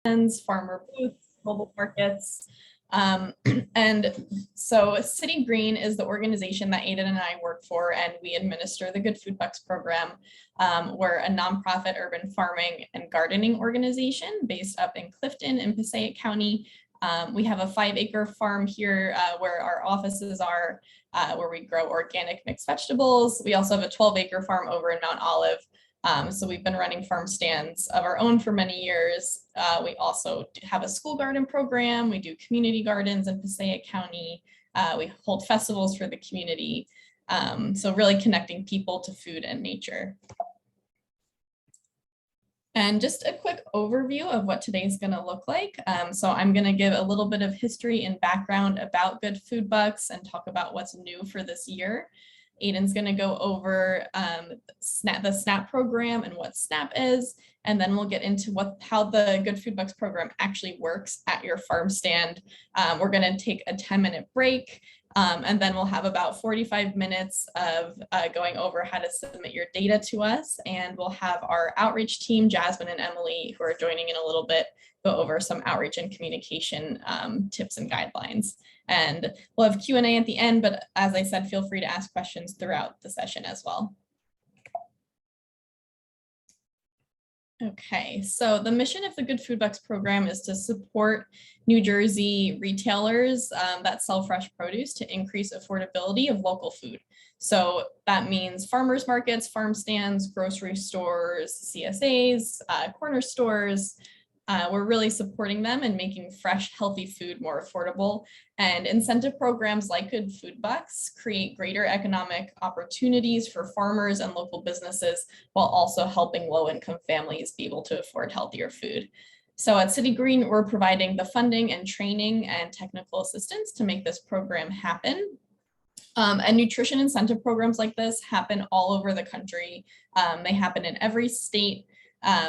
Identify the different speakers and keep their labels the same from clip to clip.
Speaker 1: stands, farmer booths, mobile markets. And so City Green is the organization that Aiden and I work for, and we administer the Good Food Bucks program. We're a nonprofit urban farming and gardening organization based up in Clifton in Passaic County. We have a 5-acre farm here where our offices are, where we grow organic mixed vegetables. We also have a 12-acre farm over in Mount Olive. So we've been running farm stands of our own for many years. We also have a school garden program. We do community gardens in Passaic County. We hold festivals for the community. So really connecting people to food and nature. And just a quick overview of what today's going to look like. So I'm going to give a little bit of history and background about Good Food Bucks and talk about what's new for this year. Aiden's going to go over the SNAP program and what SNAP is, and then we'll get into how the Good Food Bucks program actually works at your farm stand. We're going to take a 10-minute break, and then we'll have about 45 minutes of going over how to submit your data to us, and we'll have our outreach team, Jasmine and Emily, who are joining in a little bit, go over some outreach and communication tips and guidelines. And we'll have Q&A at the end, but as I said, feel free to ask questions throughout the session as well. Okay, so the mission of the Good Food Bucks program is to support New Jersey retailers that sell fresh produce to increase affordability of local food. So that means farmers markets, farm stands, grocery stores, CSAs, corner stores. We're really supporting them and making fresh, healthy food more affordable. And incentive programs like Good Food Bucks create greater economic opportunities for farmers and local businesses, while also helping low-income families be able to afford healthier food. So at City Green, we're providing the funding and training and technical assistance to make this program happen. And nutrition incentive programs like this happen all over the country. They happen in every state.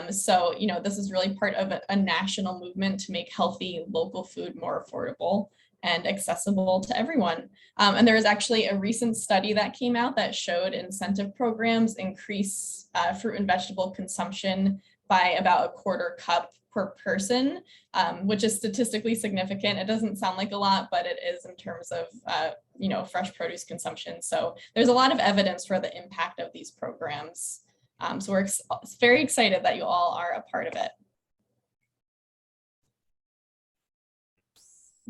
Speaker 1: So, you know, this is really part of a national movement to make healthy local food more affordable and accessible to everyone. And there was actually a recent study that came out that showed incentive programs increase fruit and vegetable consumption by about 1/4 cup per person, which is statistically significant. It doesn't sound like a lot, but it is in terms of, you know, fresh produce consumption. So there's a lot of evidence for the impact of these programs. So we're very excited that you all are a part of it.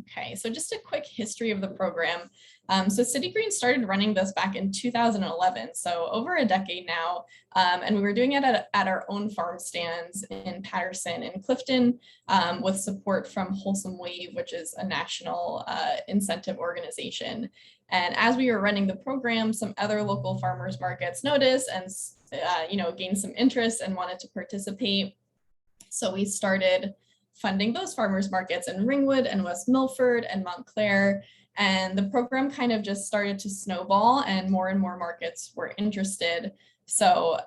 Speaker 1: Okay, so just a quick history of the program. So City Green started running this back in 2011, so over a decade now, and we were doing it at our own farm stands in Patterson and Clifton with support from Wholesome Wave, which is a national incentive organization. And as we were running the program, some other local farmers markets noticed and you know, gained some interest and wanted to participate. So we started funding those farmers markets in Ringwood and West Milford and Montclair. And the program kind of just started to snowball and more markets were interested. So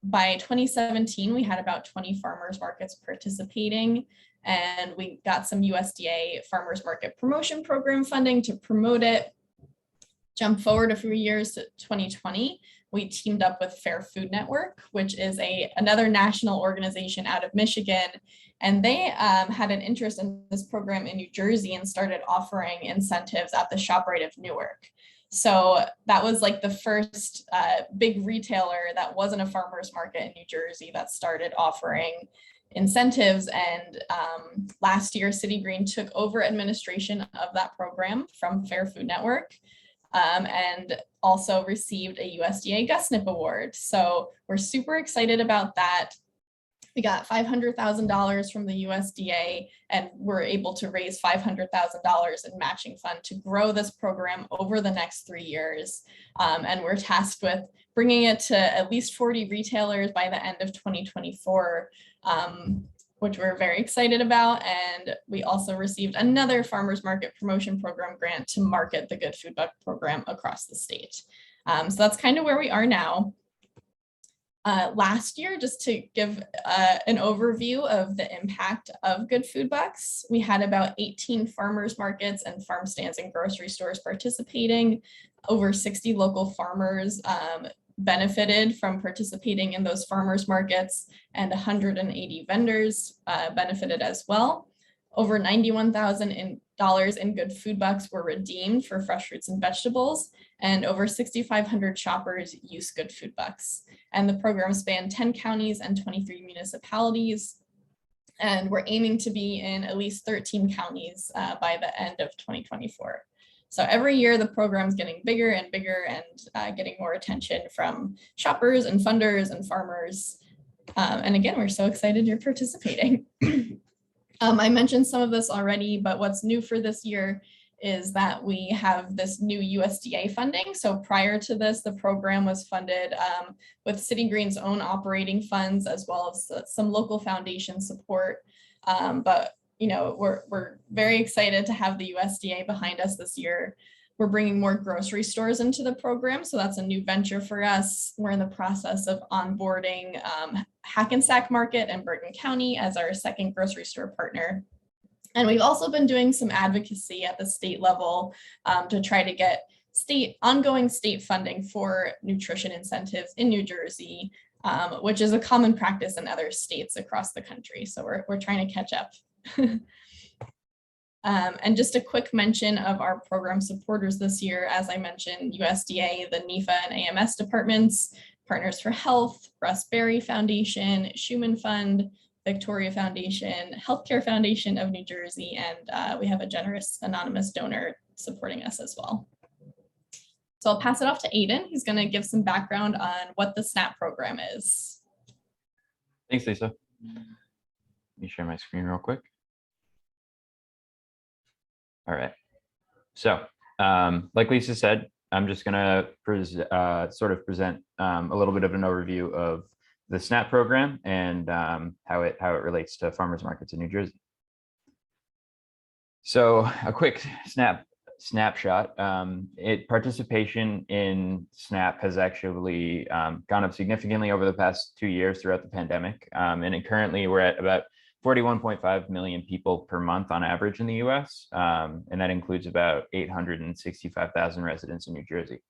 Speaker 1: by 2017, we had about 20 farmers markets participating, and we got some USDA farmers market promotion program funding to promote it. Jump forward a few years to 2020, we teamed up with Fair Food Network, which is another national organization out of Michigan. And they had an interest in this program in New Jersey and started offering incentives at the ShopRite of Newark. So that was like the first big retailer that wasn't a farmer's market in New Jersey that started offering incentives. And last year, City Green took over administration of that program from Fair Food Network. And also received a USDA GusNIP award. So we're super excited about that. We got $500,000 from the USDA, and we're able to raise $500,000 in matching fund to grow this program over the next 3 years. And we're tasked with bringing it to at least 40 retailers by the end of 2024. Which we're very excited about. And we also received another farmers market promotion program grant to market the Good Food Buck program across the state. So that's kind of where we are now. Last year, just to give an overview of the impact of Good Food Bucks, we had about 18 farmers markets and farm stands and grocery stores participating, over 60 local farmers benefited from participating in those farmers markets, and 180 vendors benefited as well. Over $91,000 in good food bucks were redeemed for fresh fruits and vegetables, and over 6,500 shoppers use good food bucks. And the program spanned 10 counties and 23 municipalities. And we're aiming to be in at least 13 counties by the end of 2024. So every year the program's getting bigger and bigger and getting more attention from shoppers and funders and farmers. And again, we're so excited you're participating. I mentioned some of this already, but what's new for this year is that we have this new USDA funding. So prior to this, the program was funded with City Green's own operating funds, as well as some local foundation support. But you know, we're very excited to have the USDA behind us this year. We're bringing more grocery stores into the program, so that's a new venture for us. We're in the process of onboarding Hackensack Market in Bergen County as our second grocery store partner. And we've also been doing some advocacy at the state level to try to get ongoing state funding for nutrition incentives in New Jersey, which is a common practice in other states across the country. So we're trying to catch up. And just a quick mention of our program supporters this year, as I mentioned, USDA, the NEFA and AMS departments, Partners for Health, Russ Berry Foundation, Schumann Fund, Victoria Foundation, Healthcare Foundation of New Jersey, and we have a generous anonymous donor supporting us as well. So I'll pass it off to Aiden. He's going to give some background on what the SNAP program is.
Speaker 2: Thanks, Lisa. Let me share my screen real quick. All right. So like Lisa said, I'm just going to sort of present a little bit of an overview of the SNAP program and how it relates to farmers markets in New Jersey. So a quick snapshot. Participation in SNAP has actually gone up significantly over the past 2 years throughout the pandemic, and currently we're at about 41.5 million people per month on average in the US, and that includes about 865,000 residents in New Jersey.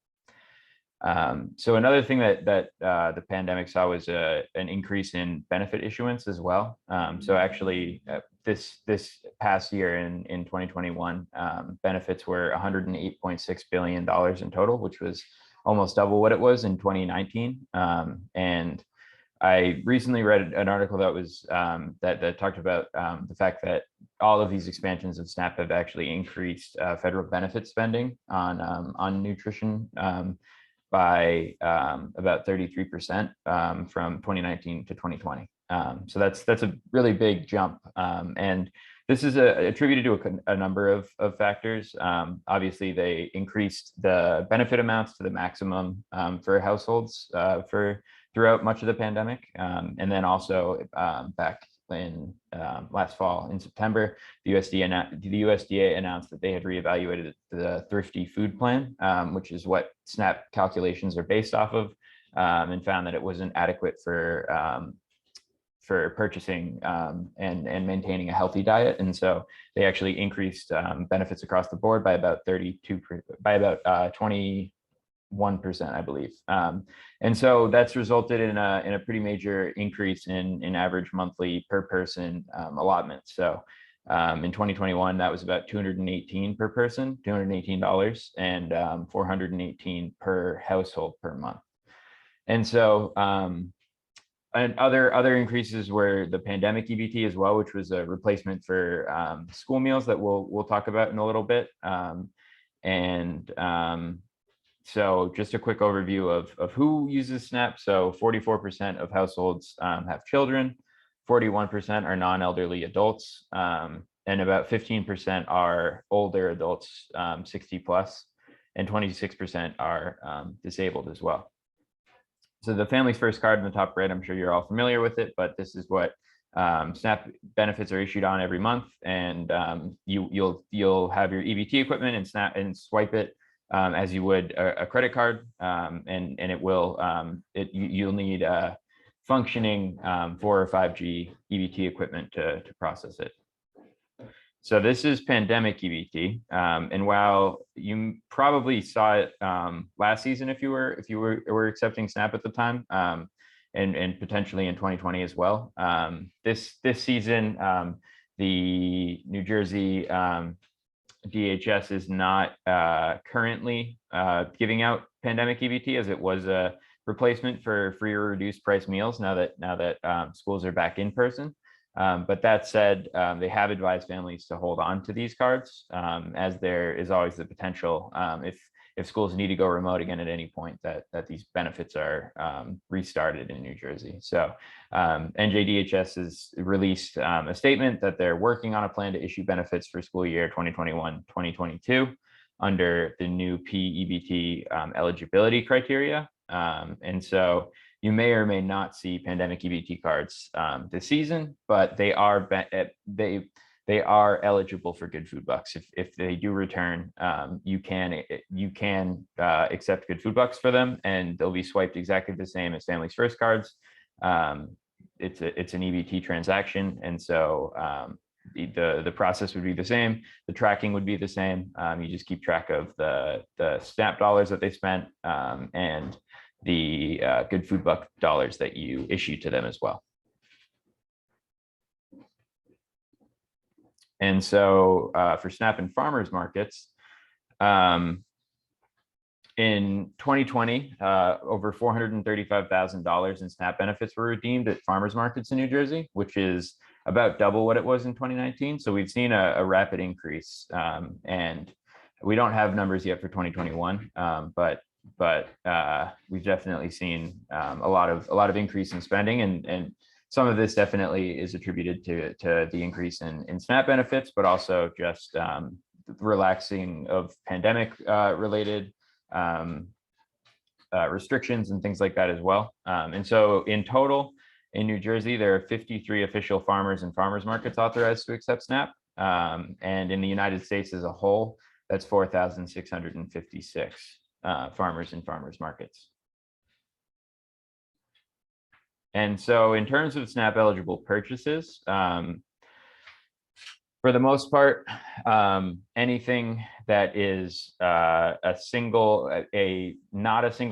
Speaker 2: So another thing that the pandemic saw was an increase in benefit issuance as well. So actually this past year in 2021, benefits were $108.6 billion in total, which was almost double what it was in 2019. And I recently read an article that was that talked about the fact that all of these expansions of SNAP have actually increased federal benefit spending on nutrition by about 33% from 2019 to 2020. So that's a really big jump, and this is attributed to a number of factors. Obviously, they increased the benefit amounts to the maximum for households throughout much of the pandemic, and then also back in last fall in September, the USDA announced that they had reevaluated the Thrifty Food Plan, which is what SNAP calculations are based off of, and found that it wasn't adequate for purchasing and maintaining a healthy diet, and so they actually increased benefits across the board by about 21%, I believe, and so that's resulted in a pretty major increase in average monthly per person allotment. So in 2021, that was about $218 per person, $218, and $418 per household per month. And so and other increases were the pandemic EBT as well, which was a replacement for school meals that we'll talk about in a little bit. So just a quick overview of who uses SNAP. So 44% of households have children, 41% are non-elderly adults, and about 15% are older adults, 60 plus, and 26% are disabled as well. So the Families First card in the top right, I'm sure you're all familiar with it, but this is what SNAP benefits are issued on every month, and you'll have your EBT equipment and swipe it as you would a credit card, and it will you'll need functioning 4 or 5G EBT equipment to process it. So this is pandemic EBT, and while you probably saw it last season if you were accepting SNAP at the time, and potentially in 2020 as well, this season the New Jersey DHS is not currently giving out pandemic EBT, as it was a replacement for free or reduced price meals now that schools are back in person. But that said, they have advised families to hold on to these cards, as there is always the potential, if schools need to go remote again at any point, that these benefits are restarted in New Jersey. So NJDHS has released a statement that they're working on a plan to issue benefits for school year 2021-2022 under the new PEBT eligibility criteria. And so you may or may not see pandemic EBT cards this season, but they are eligible for Good Food Bucks. If they do return, you can accept Good Food Bucks for them, and they'll be swiped exactly the same as Families First cards. It's an EBT transaction, and so the process would be the same. The tracking would be the same. You just keep track of the SNAP dollars that they spent, and the Good Food Buck dollars that you issue to them as well. And so for SNAP and farmers markets, in 2020, over $435,000 in SNAP benefits were redeemed at farmers markets in New Jersey, which is about double what it was in 2019. So we've seen a rapid increase, and we don't have numbers yet for 2021, but we've definitely seen a lot of increase in spending, and some of this definitely is attributed to the increase in SNAP benefits, but also just relaxing of pandemic related restrictions and things like that as well. And so in total, in New Jersey, there are 53 official farmers and farmers markets authorized to accept SNAP. And in the United States as a whole, that's 4,656 farmers and farmers markets. And so in terms of SNAP eligible purchases, for the most part, anything that is not a single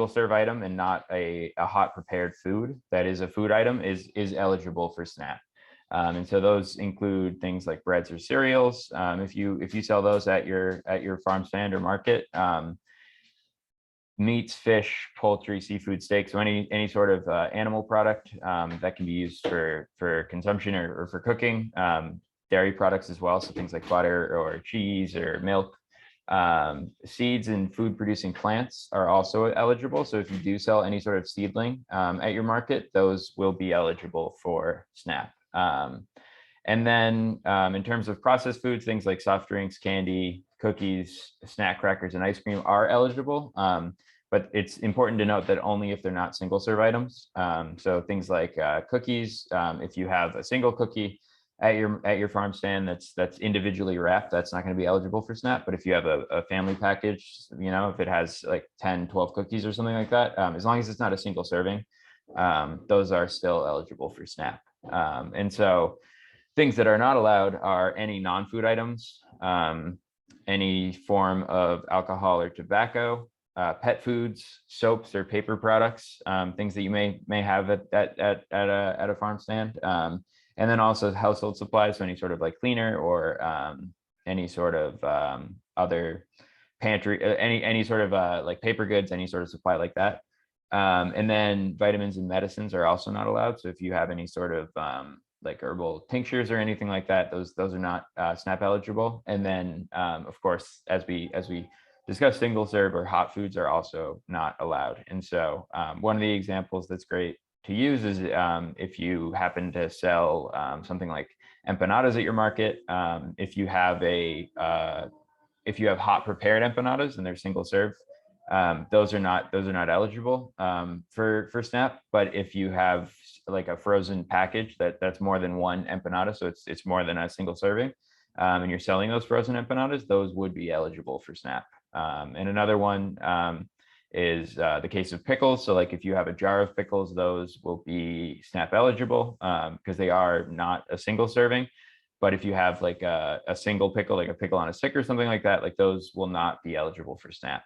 Speaker 2: serve item and not a hot prepared food that is a food item is eligible for SNAP. And so those include things like breads or cereals. If you sell those at your farm stand or market, meats, fish, poultry, seafood, steaks, so any sort of animal product that can be used for consumption or for cooking. Dairy products as well, so things like butter or cheese or milk. Seeds and food producing plants are also eligible. So if you do sell any sort of seedling at your market, those will be eligible for SNAP. And then in terms of processed foods, things like soft drinks, candy, cookies, snack crackers, and ice cream are eligible. But it's important to note that only if they're not single serve items. So things like cookies, if you have a single cookie at your farm stand that's individually wrapped, that's not going to be eligible for SNAP. But if you have a family package, if it has like 10, 12 cookies or something like that, as long as it's not a single serving, those are still eligible for SNAP. And so things that are not allowed are any non-food items, any form of alcohol or tobacco, pet foods, soaps or paper products, things that you may have at a farm stand. And then also household supplies, so any sort of like cleaner or any sort of other pantry, any sort of like paper goods, any sort of supply like that. And then vitamins and medicines are also not allowed. So if you have any sort of like herbal tinctures or anything like that, those are not SNAP eligible. And then of course, as we discussed, single serve or hot foods are also not allowed. And so one of the examples that's great to use is if you happen to sell something like empanadas at your market. If you have hot prepared empanadas and they're single serve, those are not eligible for SNAP. But if you have like a frozen package that's more than one empanada, so it's more than a single serving, and you're selling those frozen empanadas, those would be eligible for SNAP. And another one is the case of pickles. So like if you have a jar of pickles, those will be SNAP eligible because they are not a single serving. But if you have like a single pickle, like a pickle on a stick or something like that, like those will not be eligible for SNAP.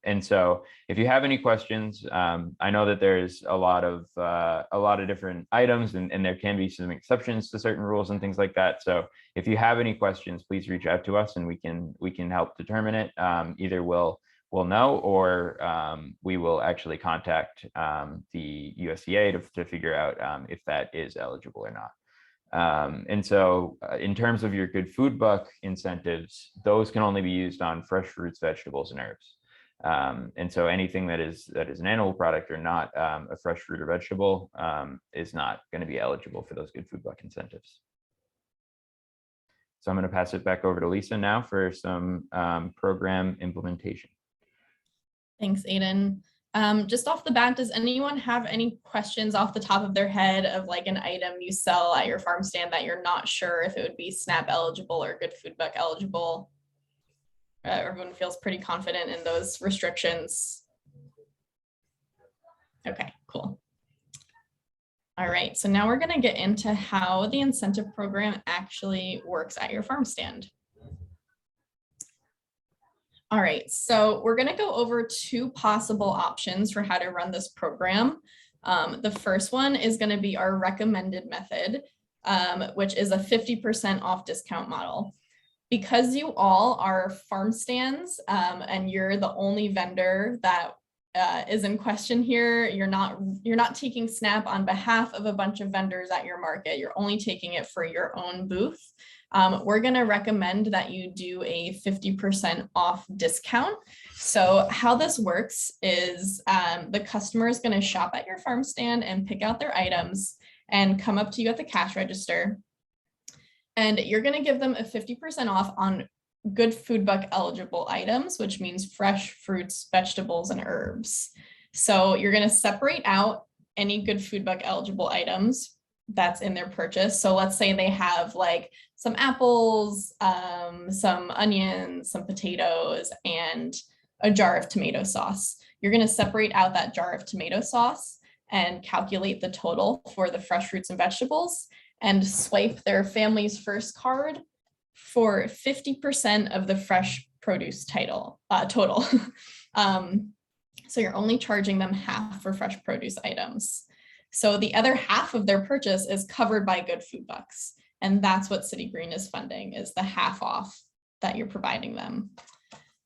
Speaker 2: And so if you have any questions, I know that there's a lot of different items, and there can be some exceptions to certain rules and things like that. So if you have any questions, please reach out to us and we can help determine it. Either we'll know, or we will actually contact the USDA to figure out if that is eligible or not. And so in terms of your Good Food Buck incentives, those can only be used on fresh fruits, vegetables, and herbs. And so anything that is an animal product or not a fresh fruit or vegetable is not going to be eligible for those Good Food Buck incentives. So I'm going to pass it back over to Lisa now for some program implementation.
Speaker 1: Thanks, Aiden. Just off the bat, does anyone have any questions off the top of their head of like an item you sell at your farm stand that you're not sure if it would be SNAP eligible or Good Food Buck eligible? Everyone feels pretty confident in those restrictions. Okay, cool. All right, so now we're going to get into how the incentive program actually works at your farm stand. All right, so we're going to go over two possible options for how to run this program. The first one is going to be our recommended method, which is a 50% off discount model. Because you all are farm stands and you're the only vendor that is in question here, you're not taking SNAP on behalf of a bunch of vendors at your market. You're only taking it for your own booth. We're going to recommend that you do a 50% off discount. So how this works is the customer is going to shop at your farm stand and pick out their items and come up to you at the cash register. And you're going to give them a 50% off on Good Food Buck eligible items, which means fresh fruits, vegetables, and herbs. So you're going to separate out any Good Food Buck eligible items that's in their purchase. So let's say they have like some apples, some onions, some potatoes, and a jar of tomato sauce. You're going to separate out that jar of tomato sauce and calculate the total for the fresh fruits and vegetables, and swipe their Family's First card for 50% of the fresh produce total. So you're only charging them half for fresh produce items. So the other half of their purchase is covered by Good Food Bucks. And that's what City Green is funding, is the half off that you're providing them.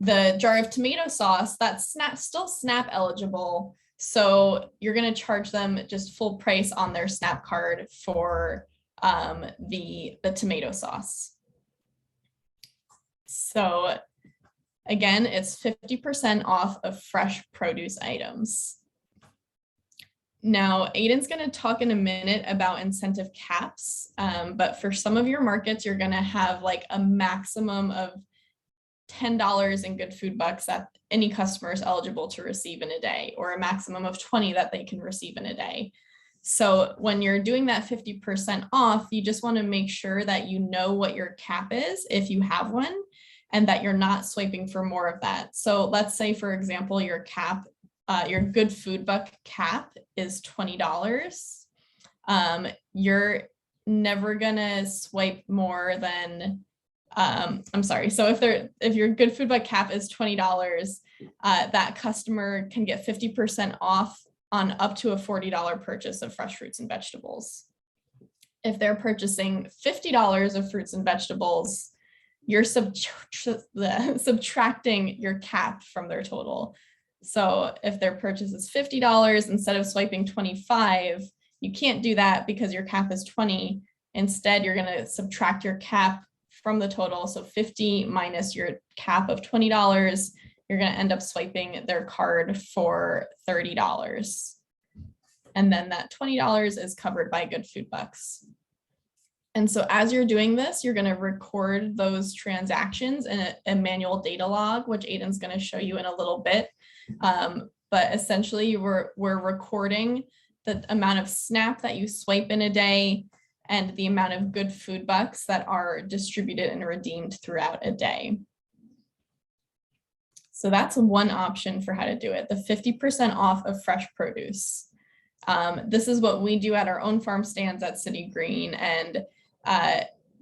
Speaker 1: The jar of tomato sauce, that's still SNAP eligible. So you're going to charge them just full price on their SNAP card for the tomato sauce. So again, it's 50% off of fresh produce items. Now, Aiden's going to talk in a minute about incentive caps, but for some of your markets, you're going to have like a maximum of $10 in Good Food Bucks that any customer is eligible to receive in a day, or a maximum of 20 that they can receive in a day. So when you're doing that 50% off, you just want to make sure that you know what your cap is, if you have one, and that you're not swiping for more of that. So let's say, for example, your cap, your Good Food Buck cap is $20. You're never gonna swipe more than, I'm sorry. So if your Good Food Buck cap is $20, that customer can get 50% off on up to a $40 purchase of fresh fruits and vegetables. If they're purchasing $50 of fruits and vegetables, you're subtracting your cap from their total. So if their purchase is $50, instead of swiping 25, you can't do that because your cap is 20. Instead, you're going to subtract your cap from the total. So 50 minus your cap of $20, you're going to end up swiping their card for $30. And then that $20 is covered by Good Food Bucks. And so as you're doing this, you're going to record those transactions in a manual data log, which Aiden's going to show you in a little bit. But essentially, we're recording the amount of SNAP that you swipe in a day and the amount of Good Food Bucks that are distributed and redeemed throughout a day. So that's one option for how to do it, the 50% off of fresh produce. This is what we do at our own farm stands at City Green. And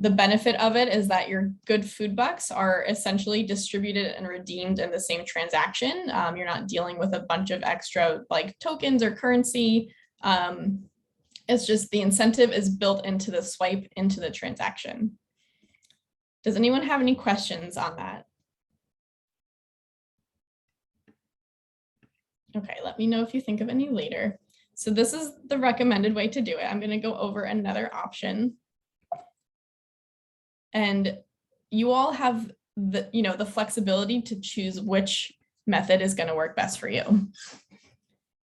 Speaker 1: The benefit of it is that your good food bucks are essentially distributed and redeemed in the same transaction. You're not dealing with a bunch of extra like tokens or currency. It's just the incentive is built into the swipe into the transaction. Does anyone have any questions on that? Okay, let me know if you think of any later. So this is the recommended way to do it. I'm going to go over another option. And you all have the flexibility to choose which method is going to work best for you.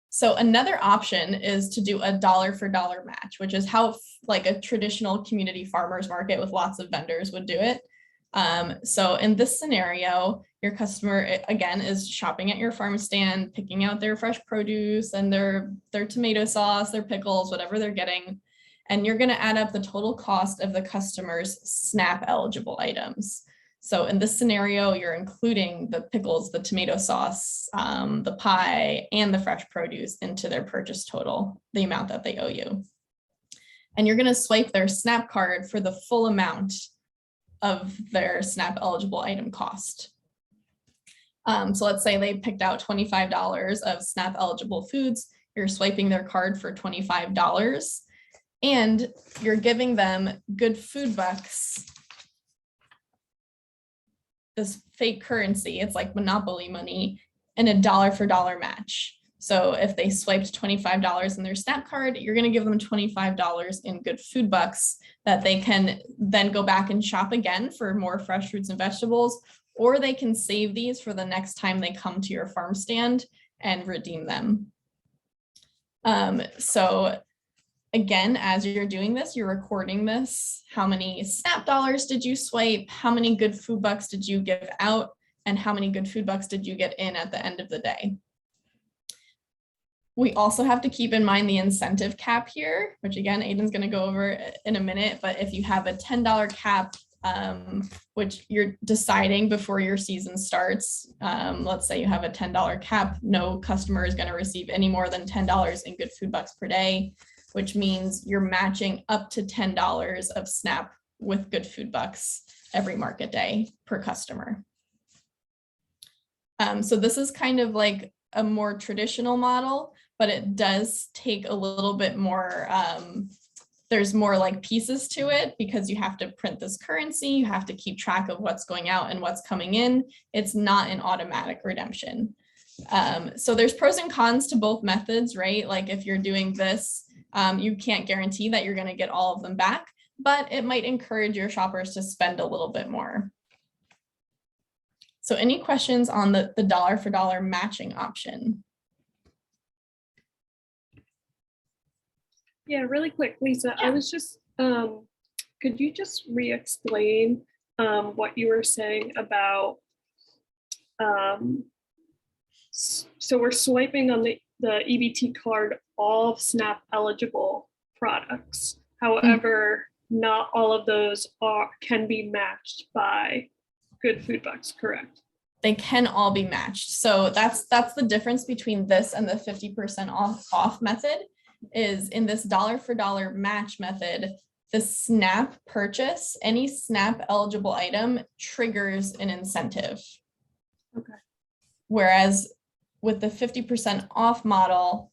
Speaker 1: So another option is to do a dollar for dollar match, which is how like a traditional community farmers market with lots of vendors would do it. So in this scenario, your customer, again, is shopping at your farm stand, picking out their fresh produce and their tomato sauce, their pickles, whatever they're getting. And you're going to add up the total cost of the customer's SNAP eligible items. So in this scenario, you're including the pickles, the tomato sauce, the pie, and the fresh produce into their purchase total, the amount that they owe you. And you're going to swipe their SNAP card for the full amount of their SNAP eligible item cost. So let's say they picked out $25 of SNAP eligible foods. You're swiping their card for $25 and you're giving them good food bucks, this fake currency. It's like monopoly money and a dollar for dollar match. So if they swiped $25 in their SNAP card, you're going to give them $25 in good food bucks that they can then go back and shop again for more fresh fruits and vegetables, or they can save these for the next time they come to your farm stand and redeem them. So again, as you're doing this, you're recording this. How many SNAP dollars did you swipe? How many good food bucks did you give out? And how many good food bucks did you get in at the end of the day? We also have to keep in mind the incentive cap here, which again, Aiden's going to go over in a minute. But if you have a $10 cap, which you're deciding before your season starts, let's say you have a $10 cap, no customer is going to receive any more than $10 in good food bucks per day, which means you're matching up to $10 of SNAP with good food bucks every market day per customer. So this is kind of like a more traditional model, but it does take a little bit more, there's more like pieces to it because you have to print this currency, you have to keep track of what's going out and what's coming in. It's not an automatic redemption. So there's pros and cons to both methods, right? Like if you're doing this, you can't guarantee that you're going to get all of them back, but it might encourage your shoppers to spend a little bit more. So any questions on the dollar for dollar matching option?
Speaker 3: Yeah, really quick, Lisa,
Speaker 1: Yeah.
Speaker 3: I was just, could you just re-explain what you were saying about, so we're swiping on the EBT card all SNAP eligible products. However, not all of those can be matched by good food bucks, correct?
Speaker 1: They can all be matched. So that's the difference between this and the 50% off method. Is in this dollar for dollar match method, the SNAP purchase, any SNAP eligible item triggers an incentive.
Speaker 3: Okay.
Speaker 1: Whereas with the 50% off model,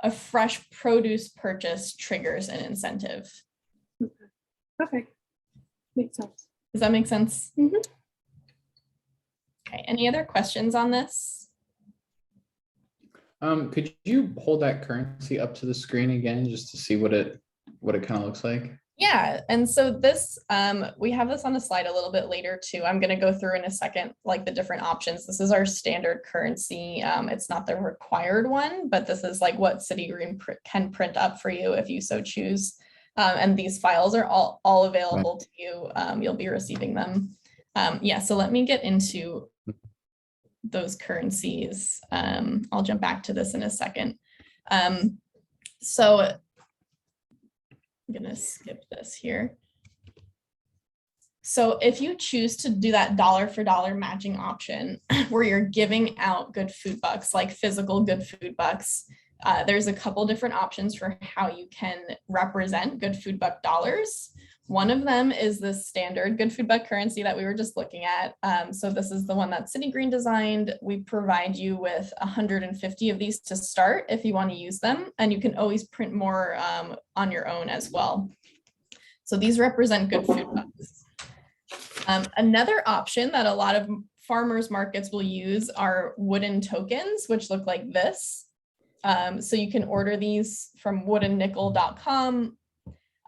Speaker 1: a fresh produce purchase triggers an incentive.
Speaker 3: Okay, makes sense.
Speaker 1: Does that make sense?
Speaker 3: Mm-hmm.
Speaker 1: Okay, any other questions on this?
Speaker 4: Could you hold that currency up to the screen again just to see what it kind of looks like?
Speaker 1: Yeah, and so this, we have this on a slide a little bit later too. I'm going to go through in a second, like the different options. This is our standard currency. It's not the required one, but this is like what City Green can print up for you if you so choose. And these files are all available to you. You'll be receiving them. Yeah, so let me get into those currencies. I'll jump back to this in a second. So I'm gonna skip this here. So if you choose to do that dollar for dollar matching option where you're giving out good food bucks, like physical good food bucks, there's a couple different options for how you can represent good food buck dollars. One of them is the standard Good Food Buck currency that we were just looking at. So this is the one that City Green designed. We provide you with 150 of these to start if you want to use them, and you can always print more on your own as well. So these represent Good Food Bucks. Another option that a lot of farmers markets will use are wooden tokens, which look like this. So you can order these from woodennickel.com.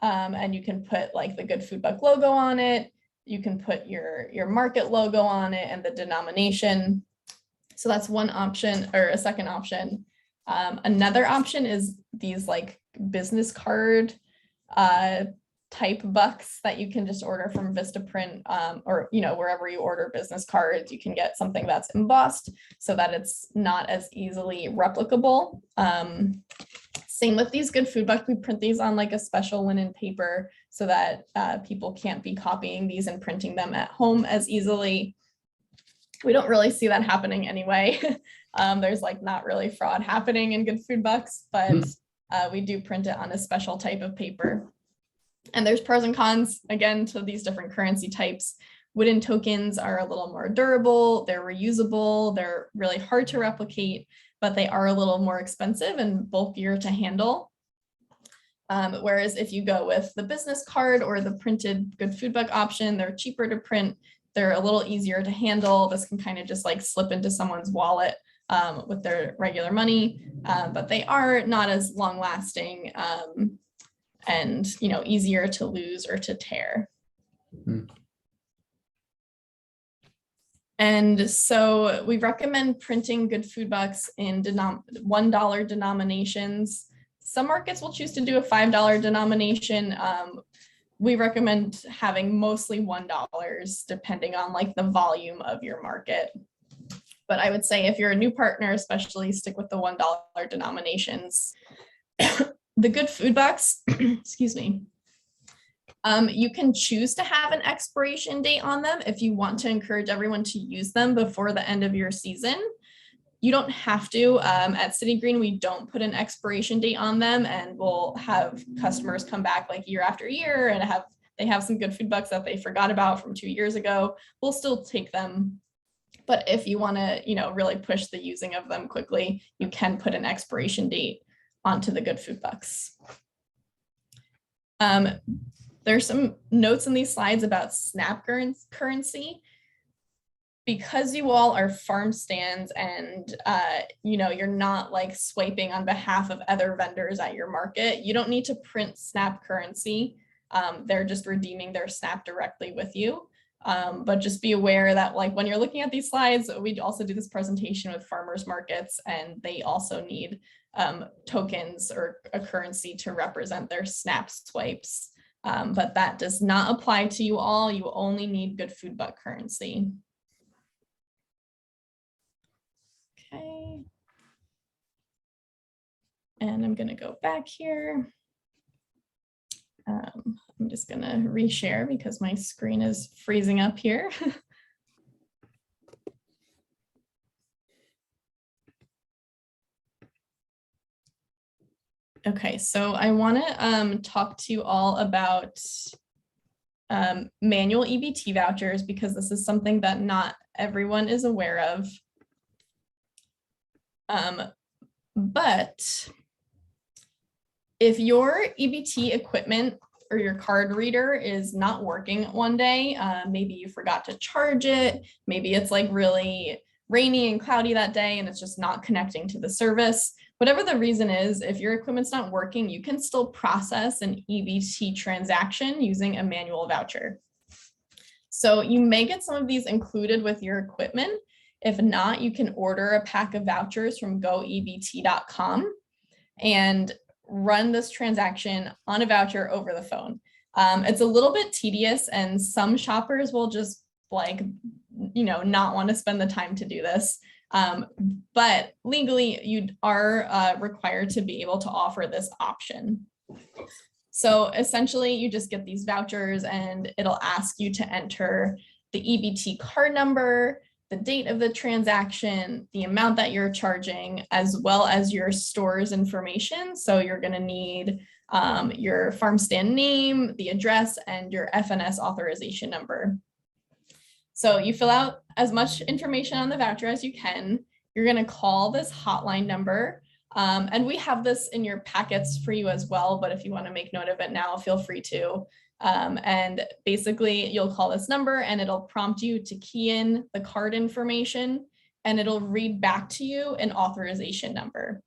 Speaker 1: And you can put like the Good Food Buck logo on it. You can put your market logo on it and the denomination. So that's one option, or a second option. Another option is these like business card type bucks that you can just order from Vistaprint, or wherever you order business cards. You can get something that's embossed so that it's not as easily replicable. Same with these Good Food Bucks. We print these on like a special linen paper so that people can't be copying these and printing them at home as easily. We don't really see that happening anyway. There's like not really fraud happening in Good Food Bucks, but we do print it on a special type of paper. And there's pros and cons, again, to these different currency types. Wooden tokens are a little more durable, they're reusable, they're really hard to replicate, but they are a little more expensive and bulkier to handle. Whereas if you go with the business card or the printed Good Food Buck option, they're cheaper to print, they're a little easier to handle. This can kind of just like slip into someone's wallet with their regular money, but they are not as long lasting and easier to lose or to tear. And so we recommend printing Good Food Bucks in $1 denominations. Some markets will choose to do a $5 denomination. We recommend having mostly $1 depending on like the volume of your market. But I would say if you're a new partner, especially stick with the $1 denominations. The Good Food Bucks, excuse me, you can choose to have an expiration date on them if you want to encourage everyone to use them before the end of your season. You don't have to. At City Green, we don't put an expiration date on them, and we'll have customers come back like year after year and they have some Good Food Bucks that they forgot about from 2 years ago. We'll still take them. But if you want to, really push the using of them quickly, you can put an expiration date onto the Good Food Bucks. There's some notes in these slides about SNAP currency. Because you all are farm stands and you're not like swiping on behalf of other vendors at your market, you don't need to print SNAP currency. They're just redeeming their SNAP directly with you. But just be aware that like when you're looking at these slides, we also do this presentation with farmers markets, and they also need tokens or a currency to represent their SNAP swipes. But that does not apply to you all. You only need Good Food Buck currency. Okay. And I'm gonna go back here. I'm just gonna reshare because my screen is freezing up here. Okay, so I want to talk to you all about manual EBT vouchers, because this is something that not everyone is aware of. But if your EBT equipment or your card reader is not working one day, maybe you forgot to charge it, maybe it's like really rainy and cloudy that day and it's just not connecting to the service. Whatever the reason is, if your equipment's not working, you can still process an EBT transaction using a manual voucher. So you may get some of these included with your equipment. If not, you can order a pack of vouchers from goebt.com and run this transaction on a voucher over the phone. It's a little bit tedious, and some shoppers will just not want to spend the time to do this. But legally, you are required to be able to offer this option. So essentially, you just get these vouchers and it'll ask you to enter the EBT card number, the date of the transaction, the amount that you're charging, as well as your store's information. So you're going to need your farm stand name, the address, and your FNS authorization number. So you fill out as much information on the voucher as you can. You're going to call this hotline number. And we have this in your packets for you as well, but if you want to make note of it now, feel free to. And basically you'll call this number and it'll prompt you to key in the card information and it'll read back to you an authorization number.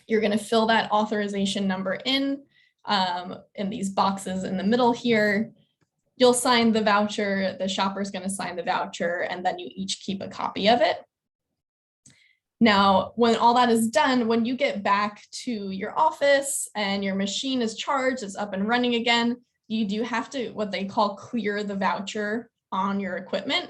Speaker 1: You're going to fill that authorization number in these boxes in the middle here. You'll sign the voucher, the shopper's going to sign the voucher, and then you each keep a copy of it. Now, when all that is done, when you get back to your office and your machine is charged, it's up and running again, you do have to what they call clear the voucher on your equipment.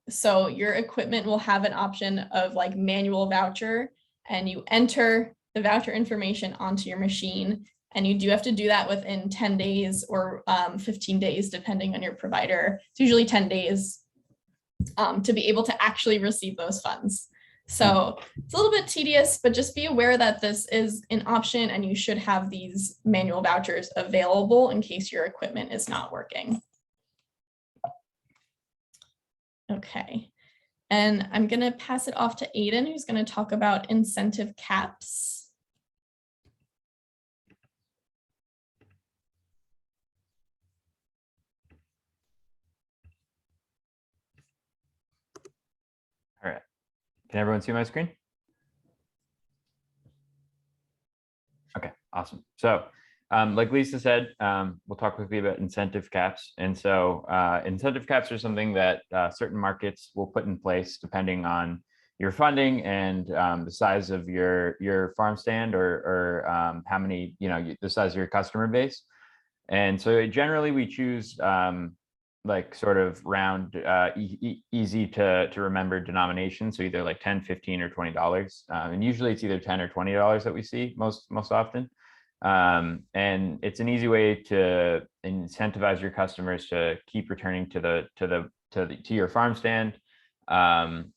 Speaker 1: So your equipment will have an option of like manual voucher, and you enter the voucher information onto your machine. And you do have to do that within 10 days or 15 days, depending on your provider. It's usually 10 days to be able to actually receive those funds. So it's a little bit tedious, but just be aware that this is an option and you should have these manual vouchers available in case your equipment is not working. Okay, and I'm gonna pass it off to Aiden, who's gonna talk about incentive caps.
Speaker 2: All right. Can everyone see my screen? Okay, awesome. So like Lisa said, we'll talk quickly about incentive caps. And so incentive caps are something that certain markets will put in place depending on your funding and the size of your farm stand or how many, the size of your customer base. And so generally we choose like sort of round, easy to remember denominations. So either like 10, 15, or $20. And usually it's either 10 or $20 that we see most often. And it's an easy way to incentivize your customers to keep returning to your farm stand. And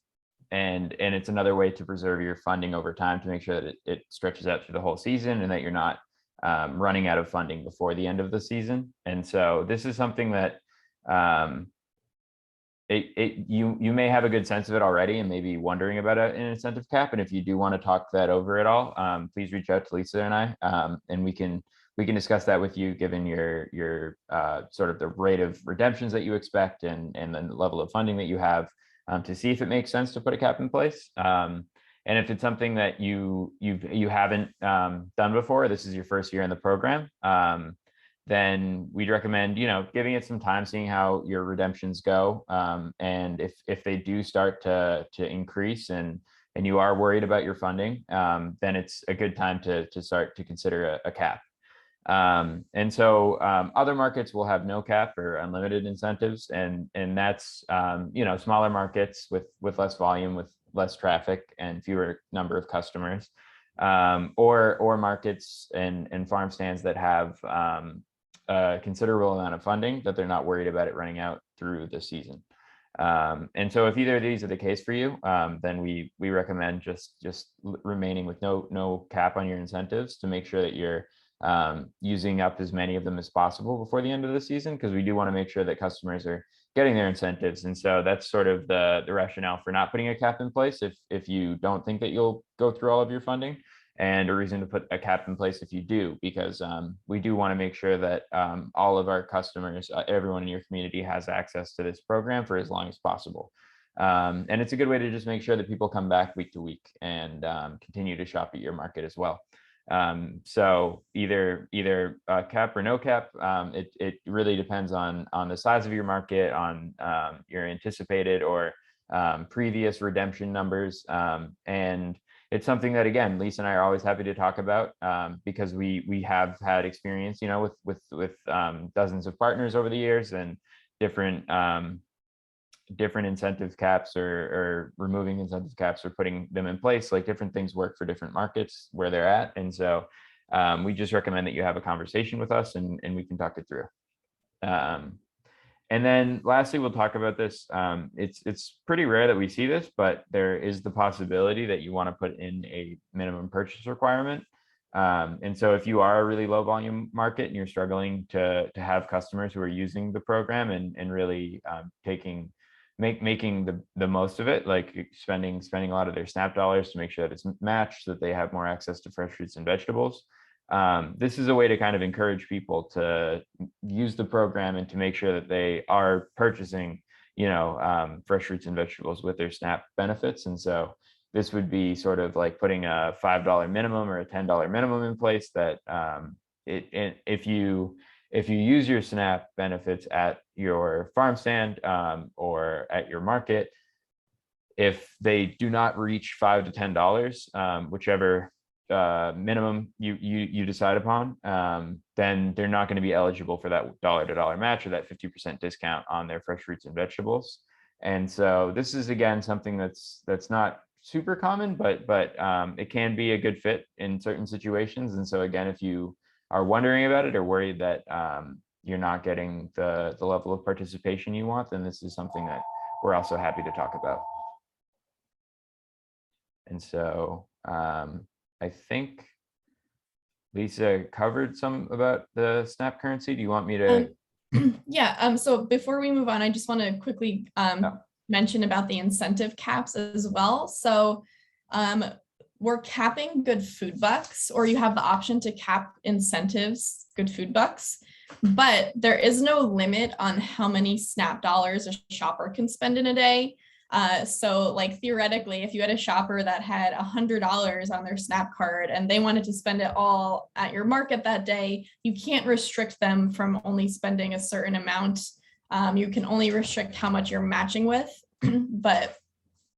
Speaker 2: it's another way to preserve your funding over time to make sure that it stretches out through the whole season and that you're not running out of funding before the end of the season. And so this is something that you may have a good sense of it already and maybe wondering about an incentive cap. And if you do want to talk that over at all, please reach out to Lisa and I, and we can discuss that with you, given your sort of the rate of redemptions that you expect and the level of funding that you have, to see if it makes sense to put a cap in place. And if it's something that you haven't done before, this is your first year in the program, then we'd recommend, giving it some time, seeing how your redemptions go. And if they do start to increase and you are worried about your funding, then it's a good time to start to consider a cap. And so other markets will have no cap or unlimited incentives. And that's, smaller markets with less volume, with less traffic and fewer number of customers, or markets and farm stands that have a considerable amount of funding that they're not worried about it running out through the season. And so if either of these are the case for you, then we recommend just remaining with no cap on your incentives to make sure that you're using up as many of them as possible before the end of the season, because we do want to make sure that customers are getting their incentives. And so that's sort of the rationale for not putting a cap in place if you don't think that you'll go through all of your funding, and a reason to put a cap in place if you do, because we do want to make sure that all of our customers, everyone in your community, has access to this program for as long as possible. And it's a good way to just make sure that people come back week to week and continue to shop at your market as well. So either cap or no cap, it really depends on the size of your market, on your anticipated or previous redemption numbers, and it's something that, again, Lisa and I are always happy to talk about, because we have had experience, with dozens of partners over the years, and different incentive caps or removing incentive caps or putting them in place. Like, different things work for different markets where they're at. And so we just recommend that you have a conversation with us and we can talk it through. And then lastly, we'll talk about this. It's pretty rare that we see this, but there is the possibility that you want to put in a minimum purchase requirement. And so if you are a really low volume market and you're struggling to have customers who are using the program and really making the most of it, like spending a lot of their SNAP dollars to make sure that it's matched, so that they have more access to fresh fruits and vegetables. This is a way to kind of encourage people to use the program and to make sure that they are purchasing, fresh fruits and vegetables with their SNAP benefits. And so this would be sort of like putting a $5 minimum or a $10 minimum in place that if you use your SNAP benefits at your farm stand or at your market, if they do not reach $5 to $10, whichever minimum you decide upon, then they're not going to be eligible for that dollar-to-dollar match or that 50% discount on their fresh fruits and vegetables. And so this is, again, something that's not super common, but it can be a good fit in certain situations. And so again, if you are wondering about it or worried that you're not getting the level of participation you want, then this is something that we're also happy to talk about. And so I think Lisa covered some about the SNAP currency. Do you want me to?
Speaker 1: Yeah, so before we move on, I just want to quickly mention about the incentive caps as well. So we're capping good food bucks, or you have the option to cap incentives, good food bucks, but there is no limit on how many SNAP dollars a shopper can spend in a day. So like theoretically, if you had a shopper that had $100 on their SNAP card and they wanted to spend it all at your market that day, you can't restrict them from only spending a certain amount. You can only restrict how much you're matching with, but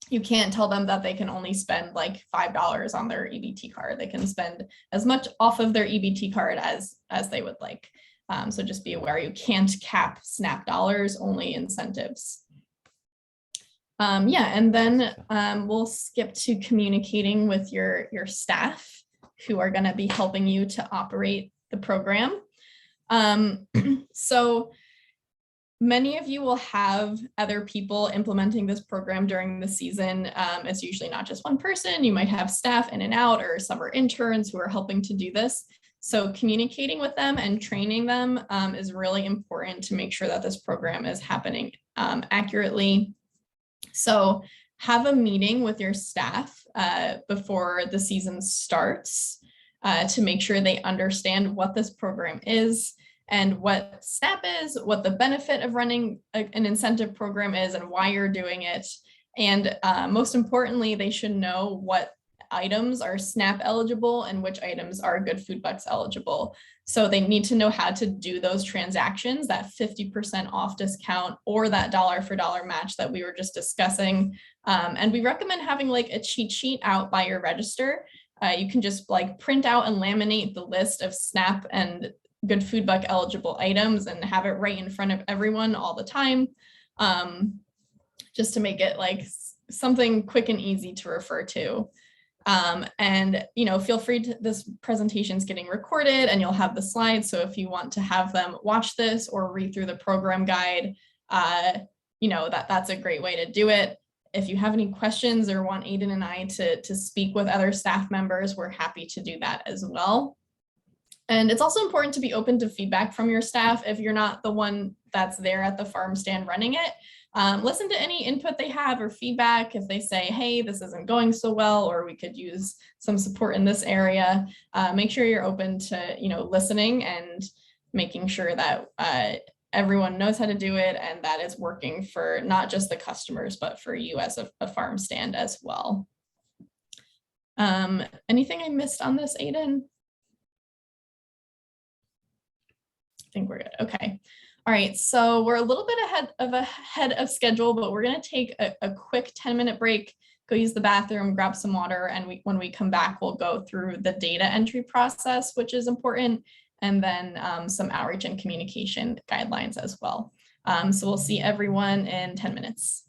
Speaker 1: you can't tell them that they can only spend like $5 on their EBT card. They can spend as much off of their EBT card as they would like. So just be aware, you can't cap SNAP dollars, only incentives. Yeah, and then we'll skip to communicating with your staff who are going to be helping you to operate the program. So many of you will have other people implementing this program during the season. It's usually not just one person. You might have staff in and out, or summer interns who are helping to do this. So communicating with them and training them is really important to make sure that this program is happening accurately. So have a meeting with your staff before the season starts to make sure they understand what this program is and what SNAP is, what the benefit of running an incentive program is, and why you're doing it. And most importantly, they should know what items are SNAP eligible and which items are Good Food Bucks eligible. So they need to know how to do those transactions, that 50% off discount or that dollar for dollar match that we were just discussing. And we recommend having like a cheat sheet out by your register. You can just like print out and laminate the list of SNAP and Good Food Buck eligible items and have it right in front of everyone all the time, just to make it like something quick and easy to refer to. And feel free to, this presentation is getting recorded and you'll have the slides. So if you want to have them watch this or read through the program guide, that's a great way to do it. If you have any questions or want Aiden and I to speak with other staff members, we're happy to do that as well. And it's also important to be open to feedback from your staff if you're not the one that's there at the farm stand running it. Listen to any input they have or feedback. If they say, hey, this isn't going so well, or we could use some support in this area, make sure you're open to, listening and making sure that everyone knows how to do it and that it's working for not just the customers, but for you as a farm stand as well. Anything I missed on this, Aiden? I think we're good. Okay. All right, so we're a little bit ahead of schedule, but we're going to take a quick 10-minute break, go use the bathroom, grab some water, and when we come back, we'll go through the data entry process, which is important, and then some outreach and communication guidelines as well. So we'll see everyone in 10 minutes.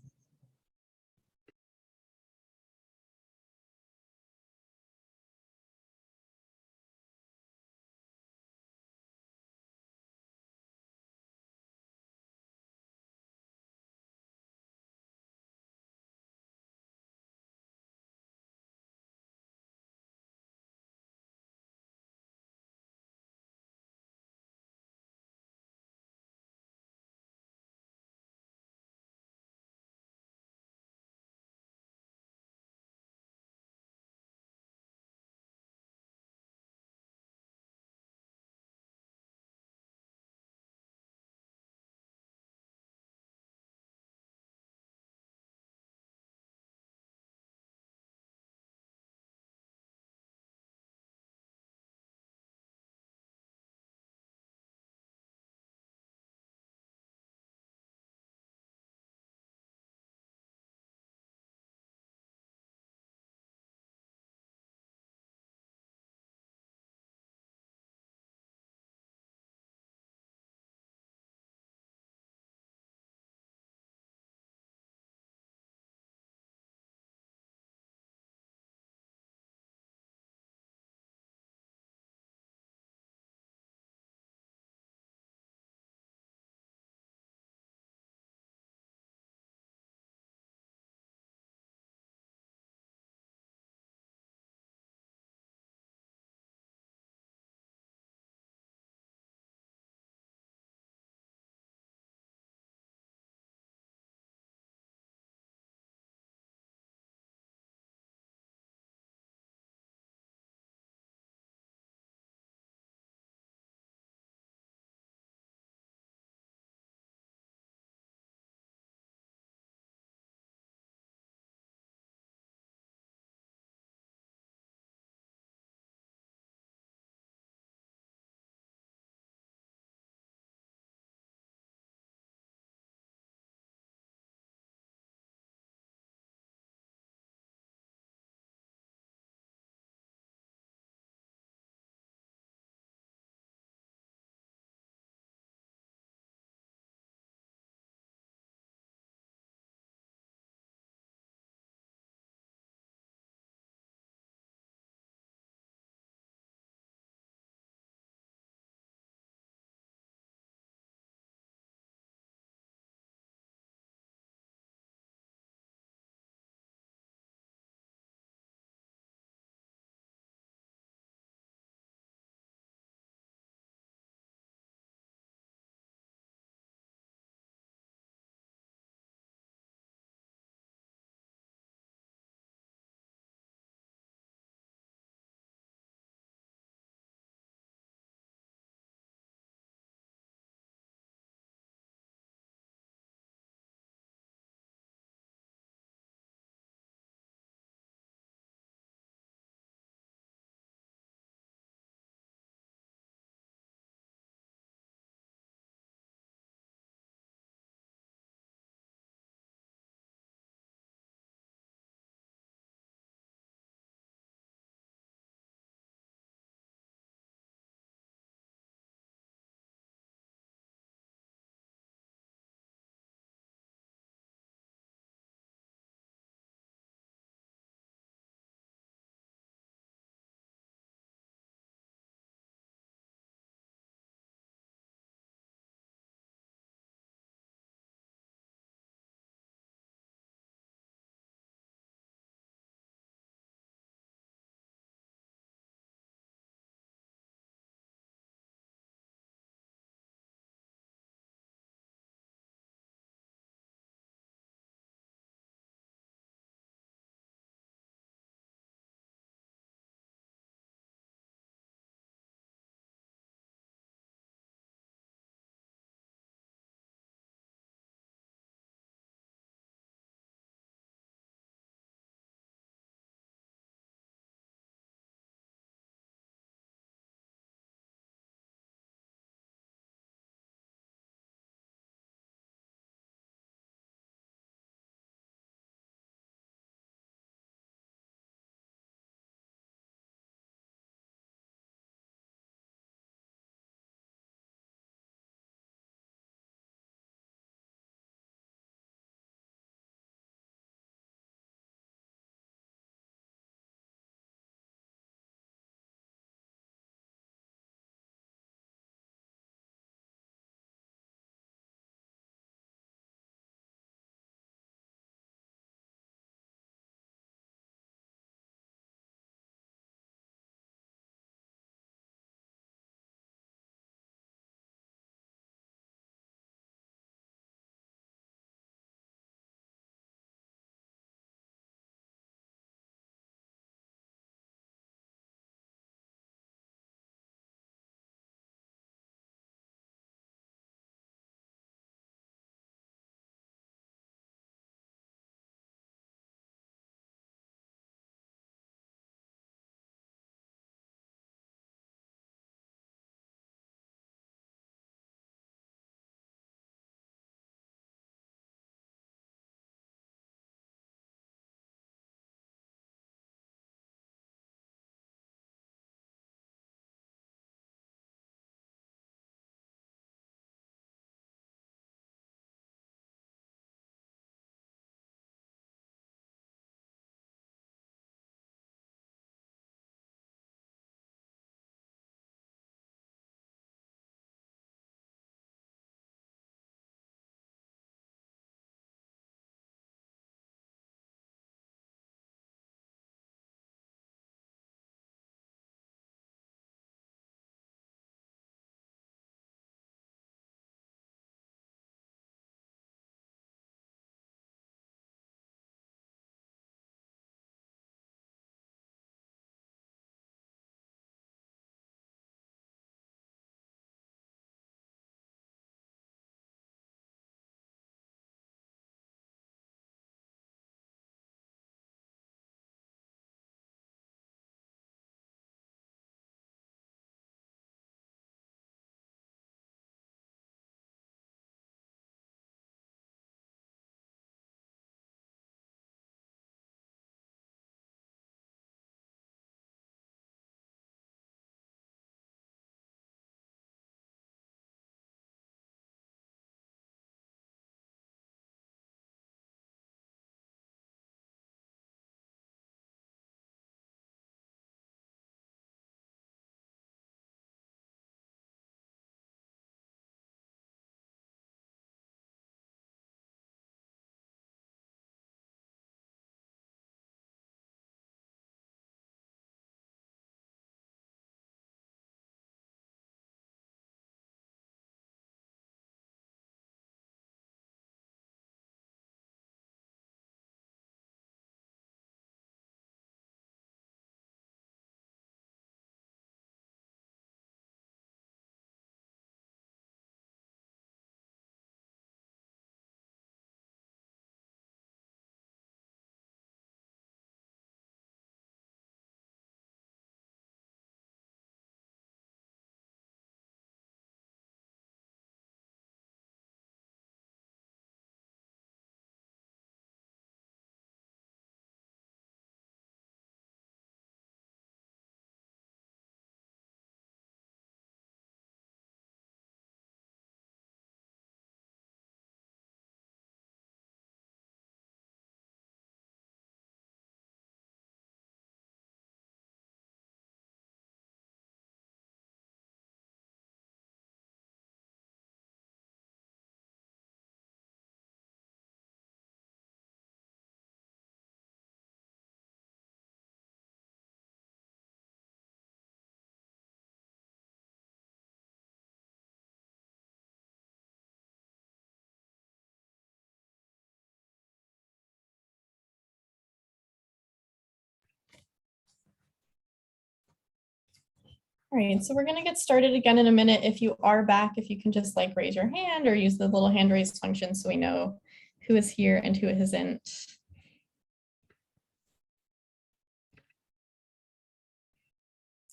Speaker 1: All right, so we're gonna get started again in a minute. If you are back, if you can just like raise your hand or use the little hand raise function so we know who is here and who isn't.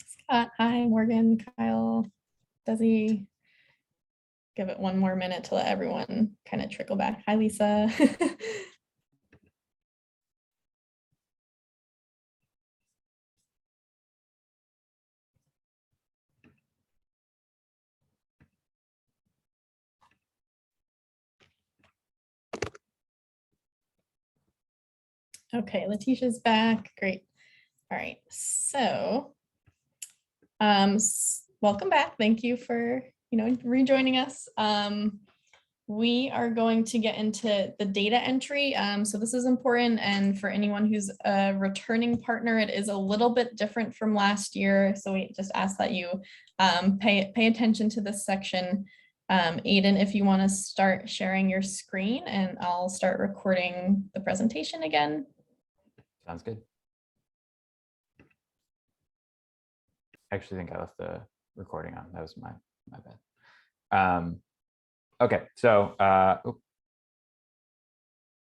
Speaker 1: Scott, hi, Morgan, Kyle, Desi. Give it one more minute to let everyone kind of trickle back. Hi, Lisa. Okay, Letitia's back. Great. All right, so welcome back. Thank you for rejoining us. We are going to get into the data entry. So this is important, and for anyone who's a returning partner, it is a little bit different from last year. So we just ask that you pay attention to this section. Aiden, if you want to start sharing your screen, and I'll start recording the presentation again.
Speaker 2: Sounds good. I actually think I left the recording on. That was my bad. Okay, so the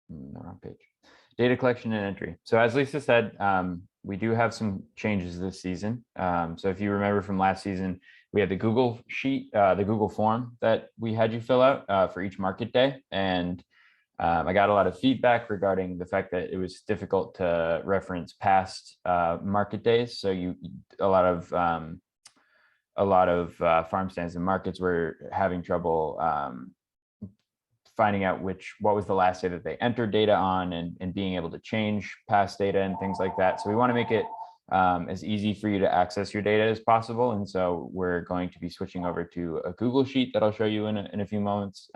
Speaker 2: wrong page. Data collection and entry. So as Lisa said, we do have some changes this season. So if you remember from last season, we had the Google sheet, the Google form that we had you fill out for each market day. And I got a lot of feedback regarding the fact that it was difficult to reference past market days. So a lot of farm stands and markets were having trouble finding out what was the last day that they entered data on, and being able to change past data and things like that. So we want to make it as easy for you to access your data as possible. And so we're going to be switching over to a Google sheet that I'll show you in a few moments.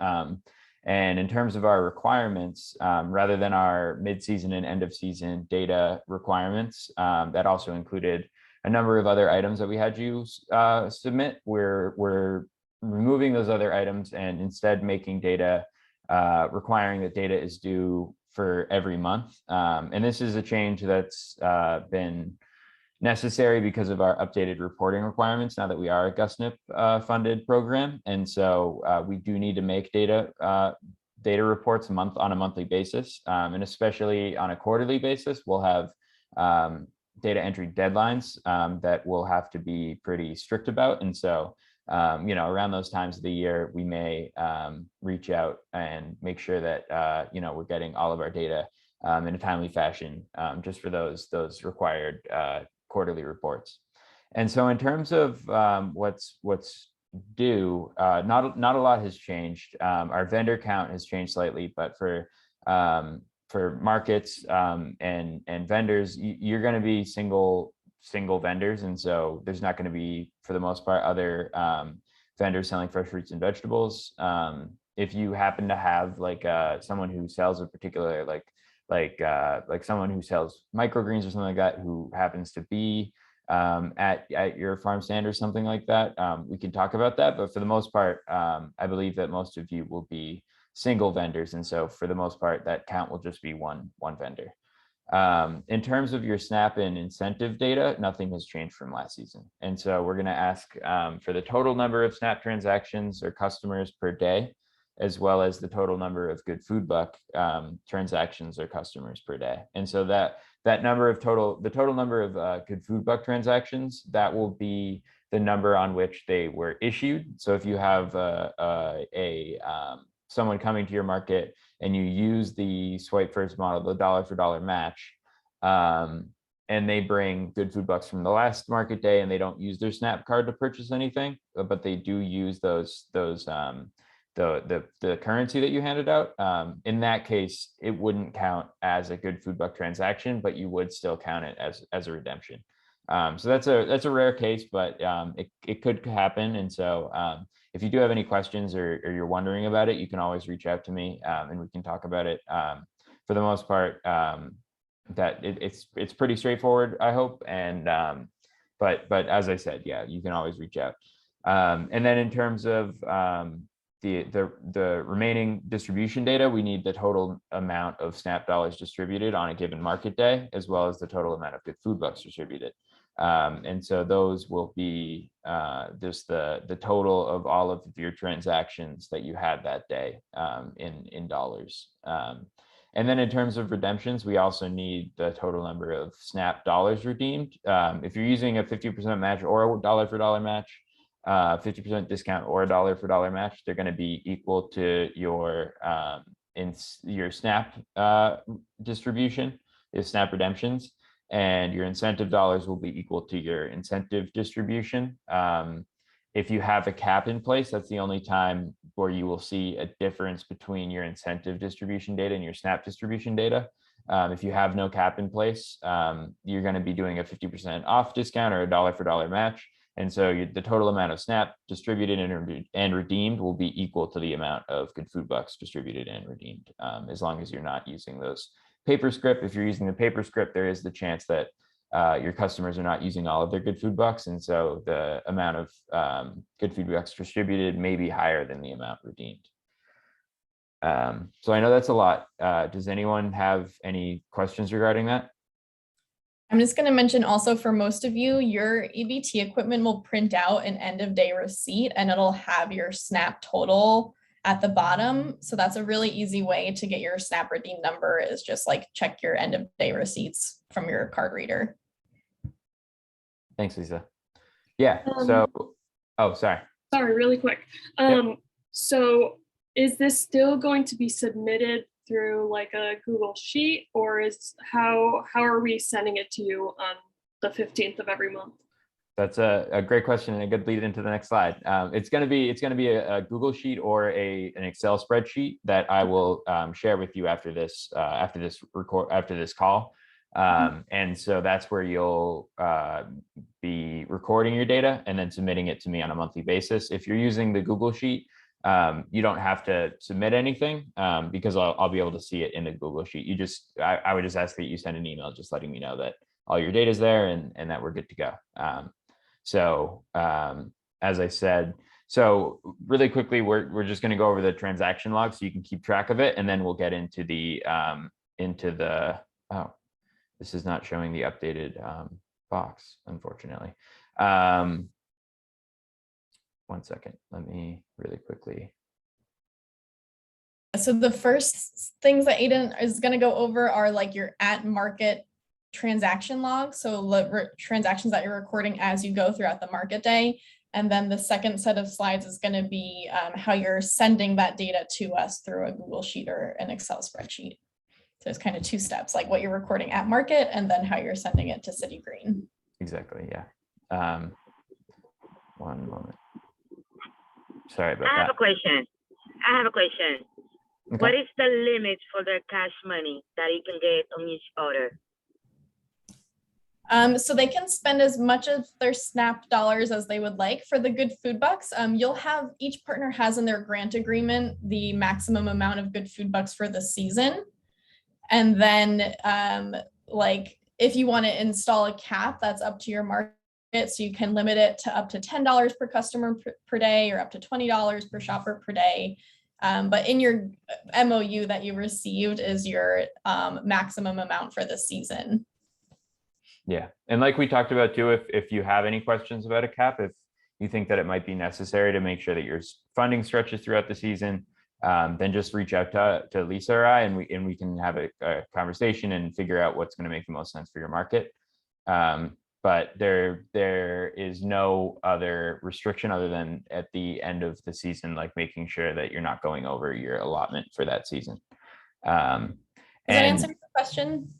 Speaker 2: And in terms of our requirements, rather than our mid-season and end of season data requirements, that also included a number of other items that we had you submit. We're removing those other items and instead making data, requiring that data is due for every month. And this is a change that's been necessary because of our updated reporting requirements now that we are a GusNIP funded program. And so we do need to make data reports on a monthly basis. And especially on a quarterly basis, we'll have data entry deadlines that we'll have to be pretty strict about. And so, around those times of the year, we may reach out and make sure that, we're getting all of our data in a timely fashion, just for those required quarterly reports. And so in terms of what's due, not a lot has changed. Our vendor count has changed slightly, but for markets and vendors, you're going to be single vendors, and so there's not going to be, for the most part, other vendors selling fresh fruits and vegetables. If you happen to have someone who sells a particular like someone who sells microgreens or something like that, who happens to be at your farm stand or something like that, we can talk about that. But for the most part, I believe that most of you will be single vendors. And so for the most part, that count will just be one vendor. In terms of your SNAP and incentive data, nothing has changed from last season. And so we're going to ask for the total number of SNAP transactions or customers per day, as well as the total number of Good Food Buck transactions or customers per day. And so the total number of Good Food Buck transactions, that will be the number on which they were issued. So if you have someone coming to your market and you use the Swipe First model, the dollar for dollar match, and they bring Good Food Bucks from the last market day and they don't use their SNAP card to purchase anything, but they do use the currency that you handed out, in that case, it wouldn't count as a Good Food Buck transaction, but you would still count it as a redemption. So that's a rare case, but it could happen. And so if you do have any questions or you're wondering about it, you can always reach out to me and we can talk about it. For the most part, it's pretty straightforward, I hope. And but as I said, yeah, you can always reach out. And then in terms of the remaining distribution data, we need the total amount of SNAP dollars distributed on a given market day, as well as the total amount of Good Food Bucks distributed. And so those will be just the total of all of your transactions that you had that day in dollars. And then in terms of redemptions, we also need the total number of SNAP dollars redeemed. If you're using a 50% match or a dollar for dollar match, 50% discount or a dollar for dollar match, they're going to be equal to your your SNAP distribution, your SNAP redemptions, and your incentive dollars will be equal to your incentive distribution. If you have a cap in place, that's the only time where you will see a difference between your incentive distribution data and your SNAP distribution data. If you have no cap in place, you're going to be doing a 50% off discount or a dollar for dollar match. And so the total amount of SNAP distributed and redeemed will be equal to the amount of Good Food Bucks distributed and redeemed, as long as you're not using those paper script. If you're using the paper script, there is the chance that your customers are not using all of their Good Food Bucks. And so the amount of Good Food Bucks distributed may be higher than the amount redeemed. So I know that's a lot. Does anyone have any questions regarding that?
Speaker 1: I'm just going to mention also for most of you, your EBT equipment will print out an end of day receipt and it'll have your SNAP total at the bottom. So that's a really easy way to get your SNAP redeem number, is just like check your end of day receipts from your card reader.
Speaker 2: Thanks, Lisa. Yeah, so, oh, sorry.
Speaker 3: Sorry, really quick.
Speaker 2: Yep.
Speaker 3: So is this still going to be submitted through like a Google Sheet, or is how are we sending it to you on the 15th of every month?
Speaker 2: That's a great question and a good lead into the next slide. It's going to be a Google Sheet or an Excel spreadsheet that I will share with you after this call. And so that's where you'll be recording your data and then submitting it to me on a monthly basis. If you're using the Google Sheet, you don't have to submit anything because I'll be able to see it in the Google Sheet. I would just ask that you send an email just letting me know that all your data is there and that we're good to go. As I said, so really quickly, we're just going to go over the transaction log so you can keep track of it, and then we'll get into the oh, this is not showing the updated box, unfortunately. One second, let me really quickly.
Speaker 1: So the first things that Aiden is going to go over are like your at market transaction log. So transactions that you're recording as you go throughout the market day. And then the second set of slides is going to be how you're sending that data to us through a Google Sheet or an Excel spreadsheet. So it's kind of two steps, like what you're recording at market and then how you're sending it to City Green.
Speaker 2: Exactly, yeah. One moment. Sorry about that.
Speaker 5: I have a question.
Speaker 2: Okay.
Speaker 5: What is the limit for the cash money that you can get on each order?
Speaker 1: So they can spend as much of their SNAP dollars as they would like for the Good Food Bucks. You'll have, each partner has in their grant agreement the maximum amount of Good Food Bucks for the season. And then like if you want to install a cap, that's up to your market. So you can limit it to up to $10 per customer per day or up to $20 per shopper per day. But in your MOU that you received is your maximum amount for the season.
Speaker 2: Yeah, and like we talked about too, if you have any questions about a cap, if you think that it might be necessary to make sure that your funding stretches throughout the season, then just reach out to Lisa or I, and we can have a conversation and figure out what's going to make the most sense for your market. But there is no other restriction other than at the end of the season, like making sure that you're not going over your allotment for that season.
Speaker 1: Does that answer your question?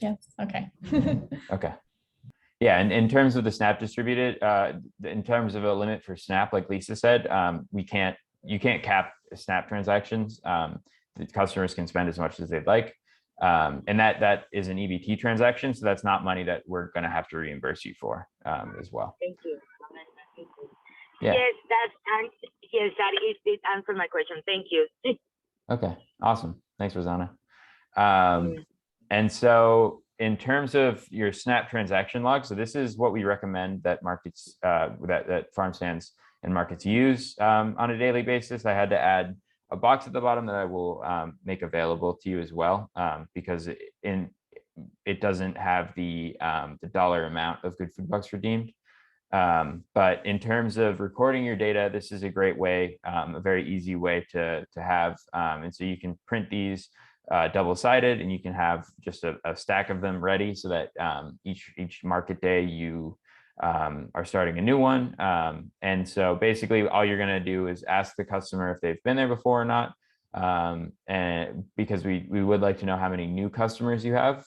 Speaker 1: Yes, okay.
Speaker 2: Okay. Yeah, and in terms of the SNAP distributed, in terms of a limit for SNAP, like Lisa said, you can't cap SNAP transactions. The customers can spend as much as they'd like. And that is an EBT transaction. So that's not money that we're going to have to reimburse you for as well.
Speaker 5: Thank you.
Speaker 2: Yeah.
Speaker 5: Yes, that it answered my question. Thank you.
Speaker 2: Okay, awesome. Thanks, Rosanna. And so in terms of your SNAP transaction log, so this is what we recommend that markets, that farm stands and markets use on a daily basis. I had to add a box at the bottom that I will make available to you as well, because it doesn't have the dollar amount of Good Food Bucks redeemed. But in terms of recording your data, this is a great way, a very easy way to have. And so you can print these double-sided, and you can have just a stack of them ready so that each market day you are starting a new one. And so basically all you're going to do is ask the customer if they've been there before or not. And because we would like to know how many new customers you have.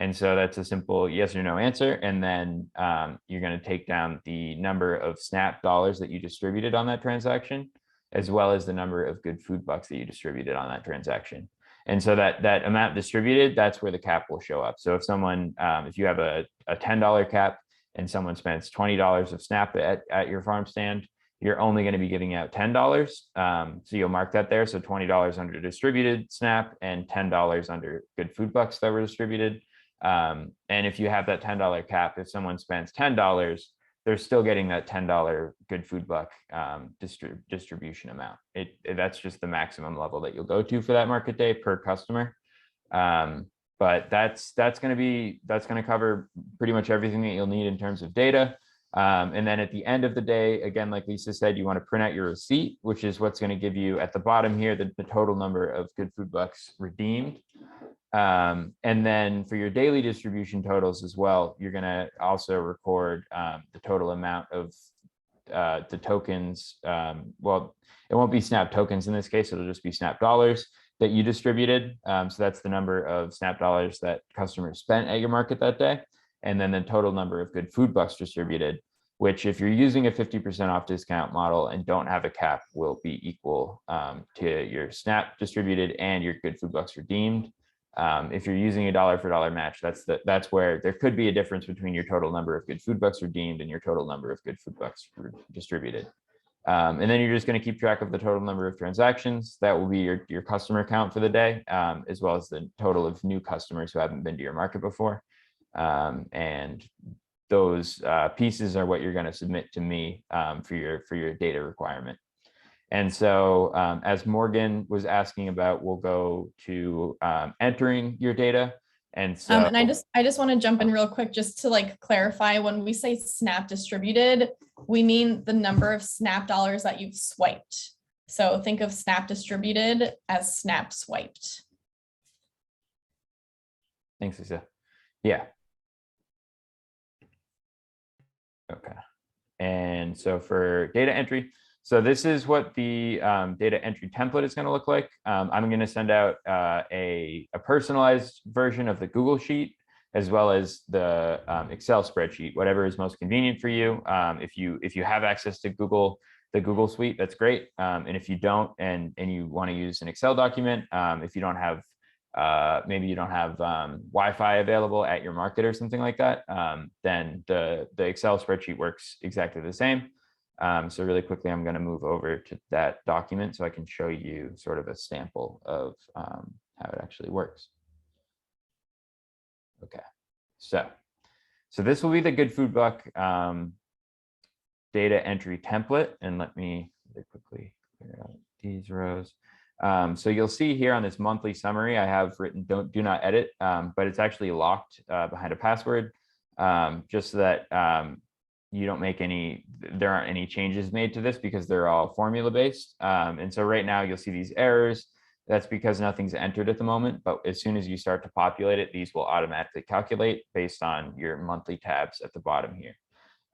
Speaker 2: And so that's a simple yes or no answer. And then you're going to take down the number of SNAP dollars that you distributed on that transaction, as well as the number of Good Food Bucks that you distributed on that transaction. And so that amount distributed, that's where the cap will show up. So if someone, if you have a $10 cap and someone spends $20 of SNAP at your farm stand, you're only going to be giving out $10. So you'll mark that there. So $20 under distributed SNAP and $10 under Good Food Bucks that were distributed. And if you have that $10 cap, if someone spends $10, they're still getting that $10 Good Food Buck distribution amount. That's just the maximum level that you'll go to for that market day per customer. But that's going to cover pretty much everything that you'll need in terms of data. And then at the end of the day, again, like Lisa said, you want to print out your receipt, which is what's going to give you at the bottom here the total number of Good Food Bucks redeemed. And then for your daily distribution totals as well, you're going to also record the total amount of the tokens. Well, it won't be SNAP tokens in this case, it'll just be SNAP dollars that you distributed. So that's the number of SNAP dollars that customers spent at your market that day. And then the total number of Good Food Bucks distributed, which if you're using a 50% off discount model and don't have a cap, will be equal to your SNAP distributed and your Good Food Bucks redeemed. If you're using a dollar for dollar match, that's where there could be a difference between your total number of Good Food Bucks redeemed and your total number of Good Food Bucks distributed. And then you're just going to keep track of the total number of transactions. That will be your customer count for the day, as well as the total of new customers who haven't been to your market before. And those pieces are what you're going to submit to me for your data requirement. And so as Morgan was asking about, we'll go to entering your data. And so
Speaker 1: and I just want to jump in real quick just to like clarify, when we say SNAP distributed, we mean the number of SNAP dollars that you've swiped. So think of SNAP distributed as SNAP swiped.
Speaker 2: Thanks, Lisa. Yeah. Okay. And so for data entry, so this is what the data entry template is going to look like. I'm going to send out a personalized version of the Google Sheet, as well as the Excel spreadsheet, whatever is most convenient for you. If you have access to the Google Suite, that's great. And if you don't, and you want to use an Excel document, if you don't have maybe you don't have Wi-Fi available at your market or something like that, then the Excel spreadsheet works exactly the same. So really quickly, I'm going to move over to that document so I can show you sort of a sample of how it actually works. Okay, so this will be the Good Food Buck data entry template. And let me really quickly clear out these rows. So you'll see here on this monthly summary, I have written do not edit, but it's actually locked behind a password, just so that you don't make there aren't any changes made to this because they're all formula based. And so right now you'll see these errors. That's because nothing's entered at the moment, but as soon as you start to populate it, these will automatically calculate based on your monthly tabs at the bottom here.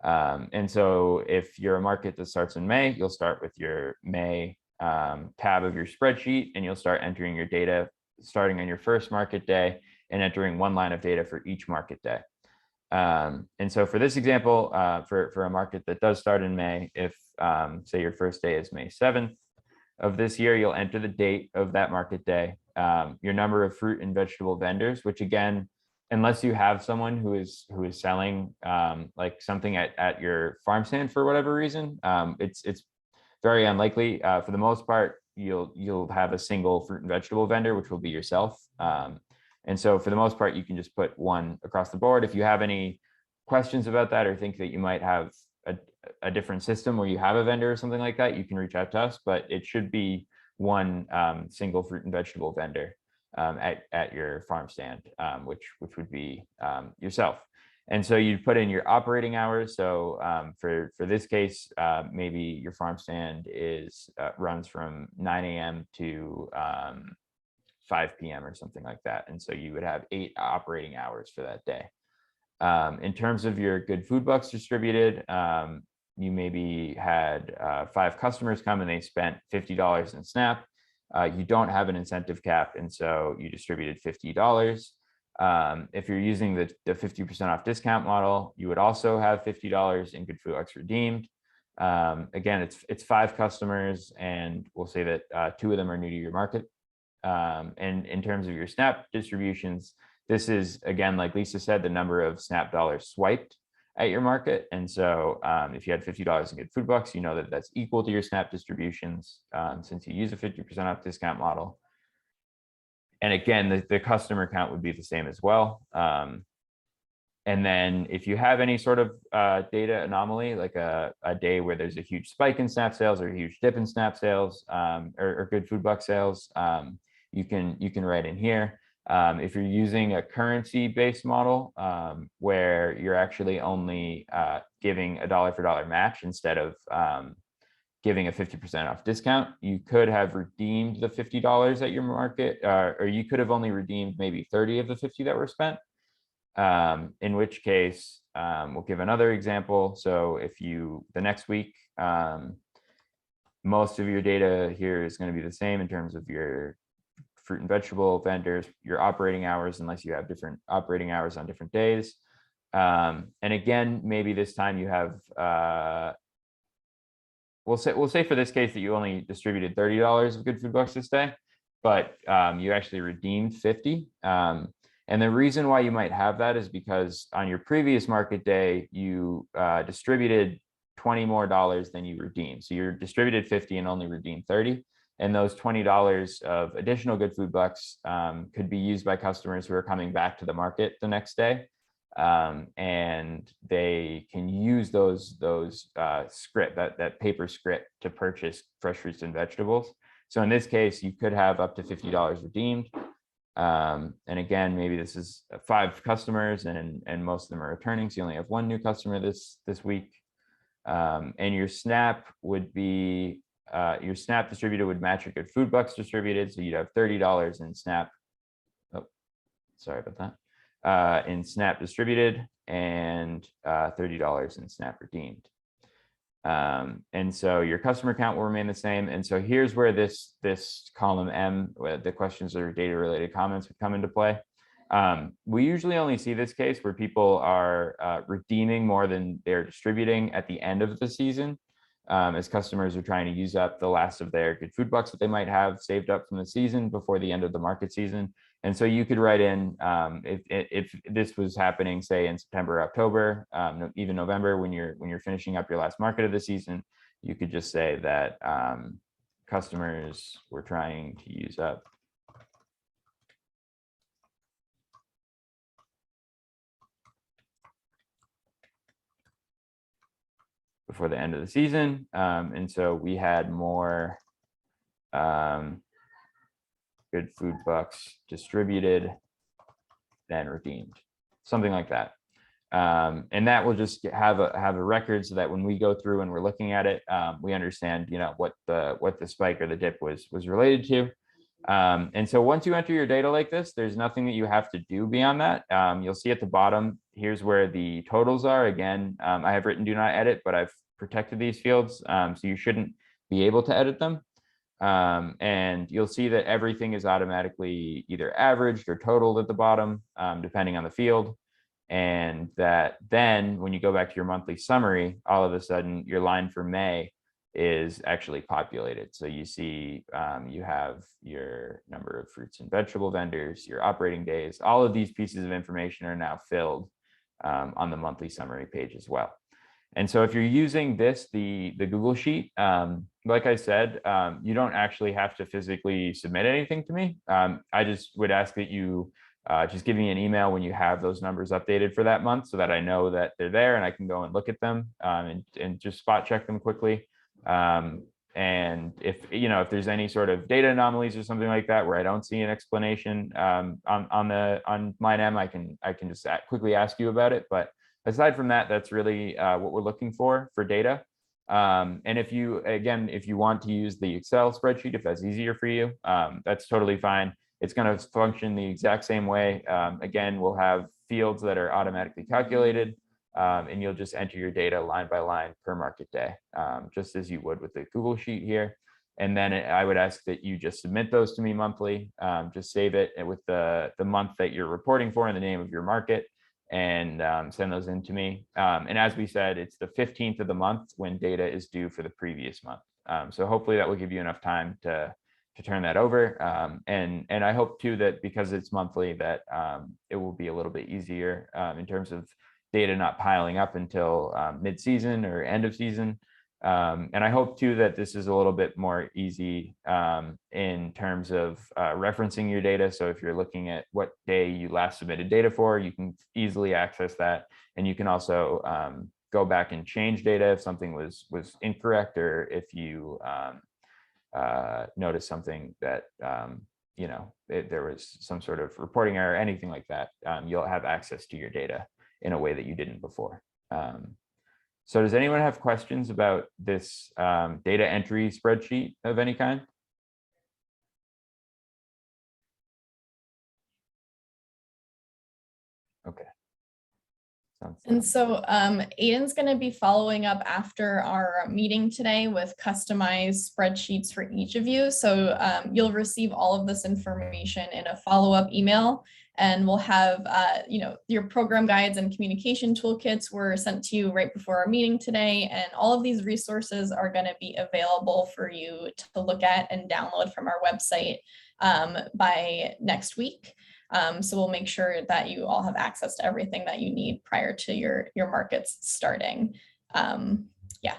Speaker 2: And so if you're a market that starts in May, you'll start with your May tab of your spreadsheet, and you'll start entering your data starting on your first market day and entering one line of data for each market day. And so for this example, for a market that does start in May, if say your first day is May 7th of this year, you'll enter the date of that market day, your number of fruit and vegetable vendors, which again, unless you have someone who is selling like something at your farm stand for whatever reason, it's very unlikely. For the most part, you'll have a single fruit and vegetable vendor, which will be yourself. And so for the most part, you can just put one across the board. If you have any questions about that or think that you might have a different system where you have a vendor or something like that, you can reach out to us, but it should be one single fruit and vegetable vendor at your farm stand, which would be yourself. And so you put in your operating hours. So for this case, maybe your farm stand runs from 9 a.m. to 5 p.m. or something like that. And so you would have 8 operating hours for that day. In terms of your good food bucks distributed, you maybe had 5 customers come and they spent $50 in SNAP. You don't have an incentive cap, and so you distributed $50. If you're using the 50% off discount model, you would also have $50 in good food bucks redeemed. Again, it's 5 customers, and we'll say that 2 of them are new to your market. And in terms of your SNAP distributions, this is, again, like Lisa said, the number of SNAP dollars swiped at your market. And so if you had $50 in good food bucks, you know that that's equal to your SNAP distributions since you use a 50% off discount model. And again, the customer count would be the same as well. And then if you have any sort of data anomaly, like a day where there's a huge spike in SNAP sales or a huge dip in SNAP sales or good food buck sales, you can write in here. If you're using a currency-based model where you're actually only giving a dollar for dollar match instead of giving a 50% off discount, you could have redeemed the $50 at your market, or you could have only redeemed maybe 30 of the 50 that were spent. In which case, we'll give another example. So if the next week, most of your data here is going to be the same in terms of your fruit and vegetable vendors, your operating hours, unless you have different operating hours on different days. And again, maybe this time you have, we'll say for this case that you only distributed $30 of good food bucks this day, but you actually redeemed 50. And the reason why you might have that is because on your previous market day, you distributed $20 more than you redeemed. So you distributed 50 and only redeemed 30. And those $20 of additional good food bucks could be used by customers who are coming back to the market the next day. And they can use those script, that paper script, to purchase fresh fruits and vegetables. So in this case, you could have up to $50 redeemed. And again, maybe this is 5 customers and most of them are returning. So you only have 1 new customer this week. And your SNAP would be, your SNAP distributed would match your good food bucks distributed. So you'd have $30 in SNAP. Oh, sorry about that. In SNAP distributed and $30 in SNAP redeemed. And so your customer count will remain the same. And so here's where this column M, where the questions or data related comments would come into play. We usually only see this case where people are redeeming more than they're distributing at the end of the season, as customers are trying to use up the last of their good food bucks that they might have saved up from the season before the end of the market season. And so you could write in, if this was happening, say in September, October, even November, when you're finishing up your last market of the season, you could just say that customers were trying to use up before the end of the season. And so we had more good food bucks distributed than redeemed, something like that. And that will just have a record so that when we go through and we're looking at it, we understand, what the spike or the dip was related to. And so once you enter your data like this, there's nothing that you have to do beyond that. You'll see at the bottom, here's where the totals are. Again, I have written do not edit, but I've protected these fields, so you shouldn't be able to edit them. And you'll see that everything is automatically either averaged or totaled at the bottom, depending on the field. And that then when you go back to your monthly summary, all of a sudden your line for May is actually populated. So you see you have your number of fruits and vegetable vendors, your operating days, all of these pieces of information are now filled on the monthly summary page as well. And so if you're using this, the Google Sheet, like I said, you don't actually have to physically submit anything to me. I just would ask that you just give me an email when you have those numbers updated for that month so that I know that they're there and I can go and look at them and just spot check them quickly. and if there's any sort of data anomalies or something like that where I don't see an explanation on MindM, I can just quickly ask you about it. But aside from that, that's really what we're looking for data. And if you want to use the Excel spreadsheet, if that's easier for you, that's totally fine. It's going to function the exact same way. Again, we'll have fields that are automatically calculated, and you'll just enter your data line by line per market day, just as you would with the Google Sheet here. And then I would ask that you just submit those to me monthly. Just save it with the month that you're reporting for and the name of your market, and send those in to me. And as we said, it's the 15th of the month when data is due for the previous month. So hopefully that will give you enough time to turn that over. And I hope too that because it's monthly that it will be a little bit easier in terms of data not piling up until mid-season or end of season. And I hope too that this is a little bit more easy in terms of referencing your data. So if you're looking at what day you last submitted data for, you can easily access that. And you can also go back and change data if something was incorrect, or if you notice something that there was some sort of reporting error, anything like that. You'll have access to your data in a way that you didn't before. So does anyone have questions about this data entry spreadsheet of any kind? Okay.
Speaker 1: And so Aiden's going to be following up after our meeting today with customized spreadsheets for each of you. So you'll receive all of this information in a follow-up email, and we'll have your program guides and communication toolkits were sent to you right before our meeting today. And all of these resources are going to be available for you to look at and download from our website by next week. So we'll make sure that you all have access to everything that you need prior to your markets starting. Yeah.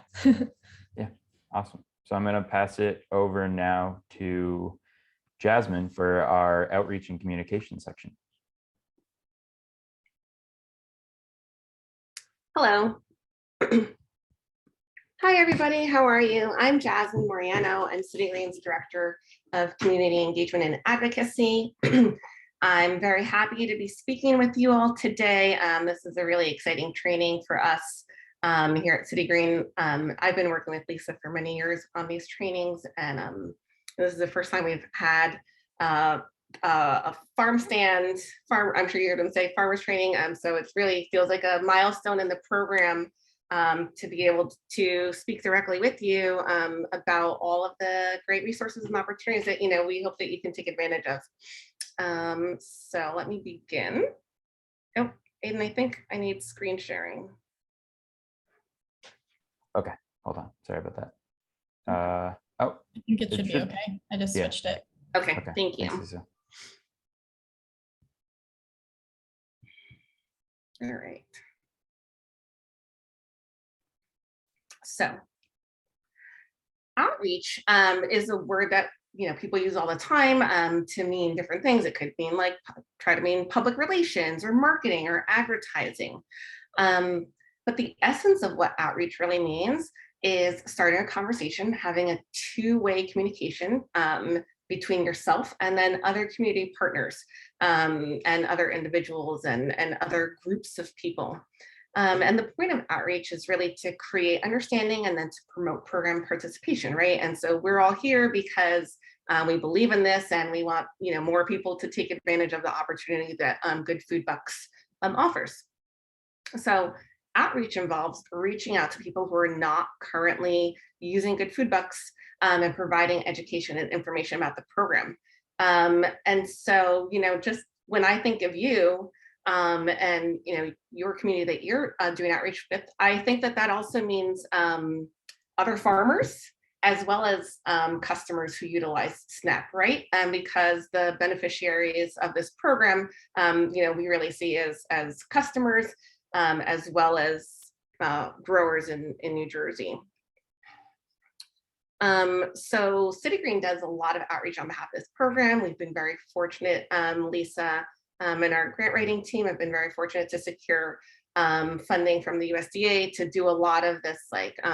Speaker 2: Yeah, awesome. So I'm going to pass it over now to Jasmine for our outreach and communication section.
Speaker 6: Hello. Hi, everybody. How are you? I'm Jasmine Moriano. I'm City Green's Director of Community Engagement and Advocacy. I'm very happy to be speaking with you all today. This is a really exciting training for us here at City Green. I've been working with Lisa for many years on these trainings, and this is the first time we've had a farm stand, I'm sure you heard them say farmers training. So it really feels like a milestone in the program to be able to speak directly with you about all of the great resources and opportunities that we hope that you can take advantage of. So let me begin. Oh, Aiden, I think I need screen sharing.
Speaker 2: Okay, hold on. Sorry about that.
Speaker 1: I think it should be okay. I just switched it.
Speaker 6: Okay, thank you.
Speaker 2: Thanks, Lisa.
Speaker 6: All right. So outreach is a word that people use all the time to mean different things. It could mean try to mean public relations or marketing or advertising. But the essence of what outreach really means is starting a conversation, having a two-way communication between yourself and then other community partners and other individuals and other groups of people. And the point of outreach is really to create understanding and then to promote program participation, right? And so we're all here because we believe in this, and we want more people to take advantage of the opportunity that Good Food Bucks offers. So outreach involves reaching out to people who are not currently using Good Food Bucks and providing education and information about the program. And so just when I think of you, and your community that you're doing outreach with, I think that also means other farmers as well as customers who utilize SNAP, right? Because the beneficiaries of this program, we really see as customers as well as growers in New Jersey. So City Green does a lot of outreach on behalf of this program. We've been very fortunate, Lisa and our grant writing team have been very fortunate to secure funding from the USDA to do a lot of this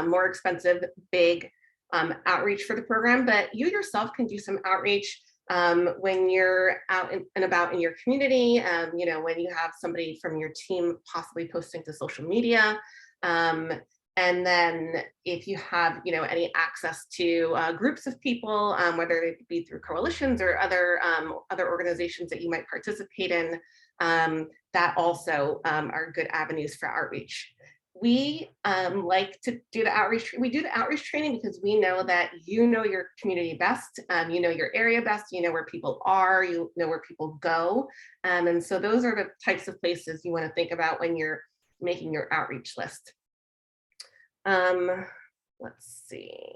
Speaker 6: more expensive, big outreach for the program, but you yourself can do some outreach when you're out and about in your community, you know, when you have somebody from your team possibly posting to social media. And then if you have, you know, any access to groups of people, whether they be through coalitions or other organizations that you might participate in, that also are good avenues for outreach. We like to do the outreach. We do the outreach training because we know that you know your community best, you know your area best, you know where people are, you know where people go. And so those are the types of places you want to think about when you're making your outreach list. Let's see.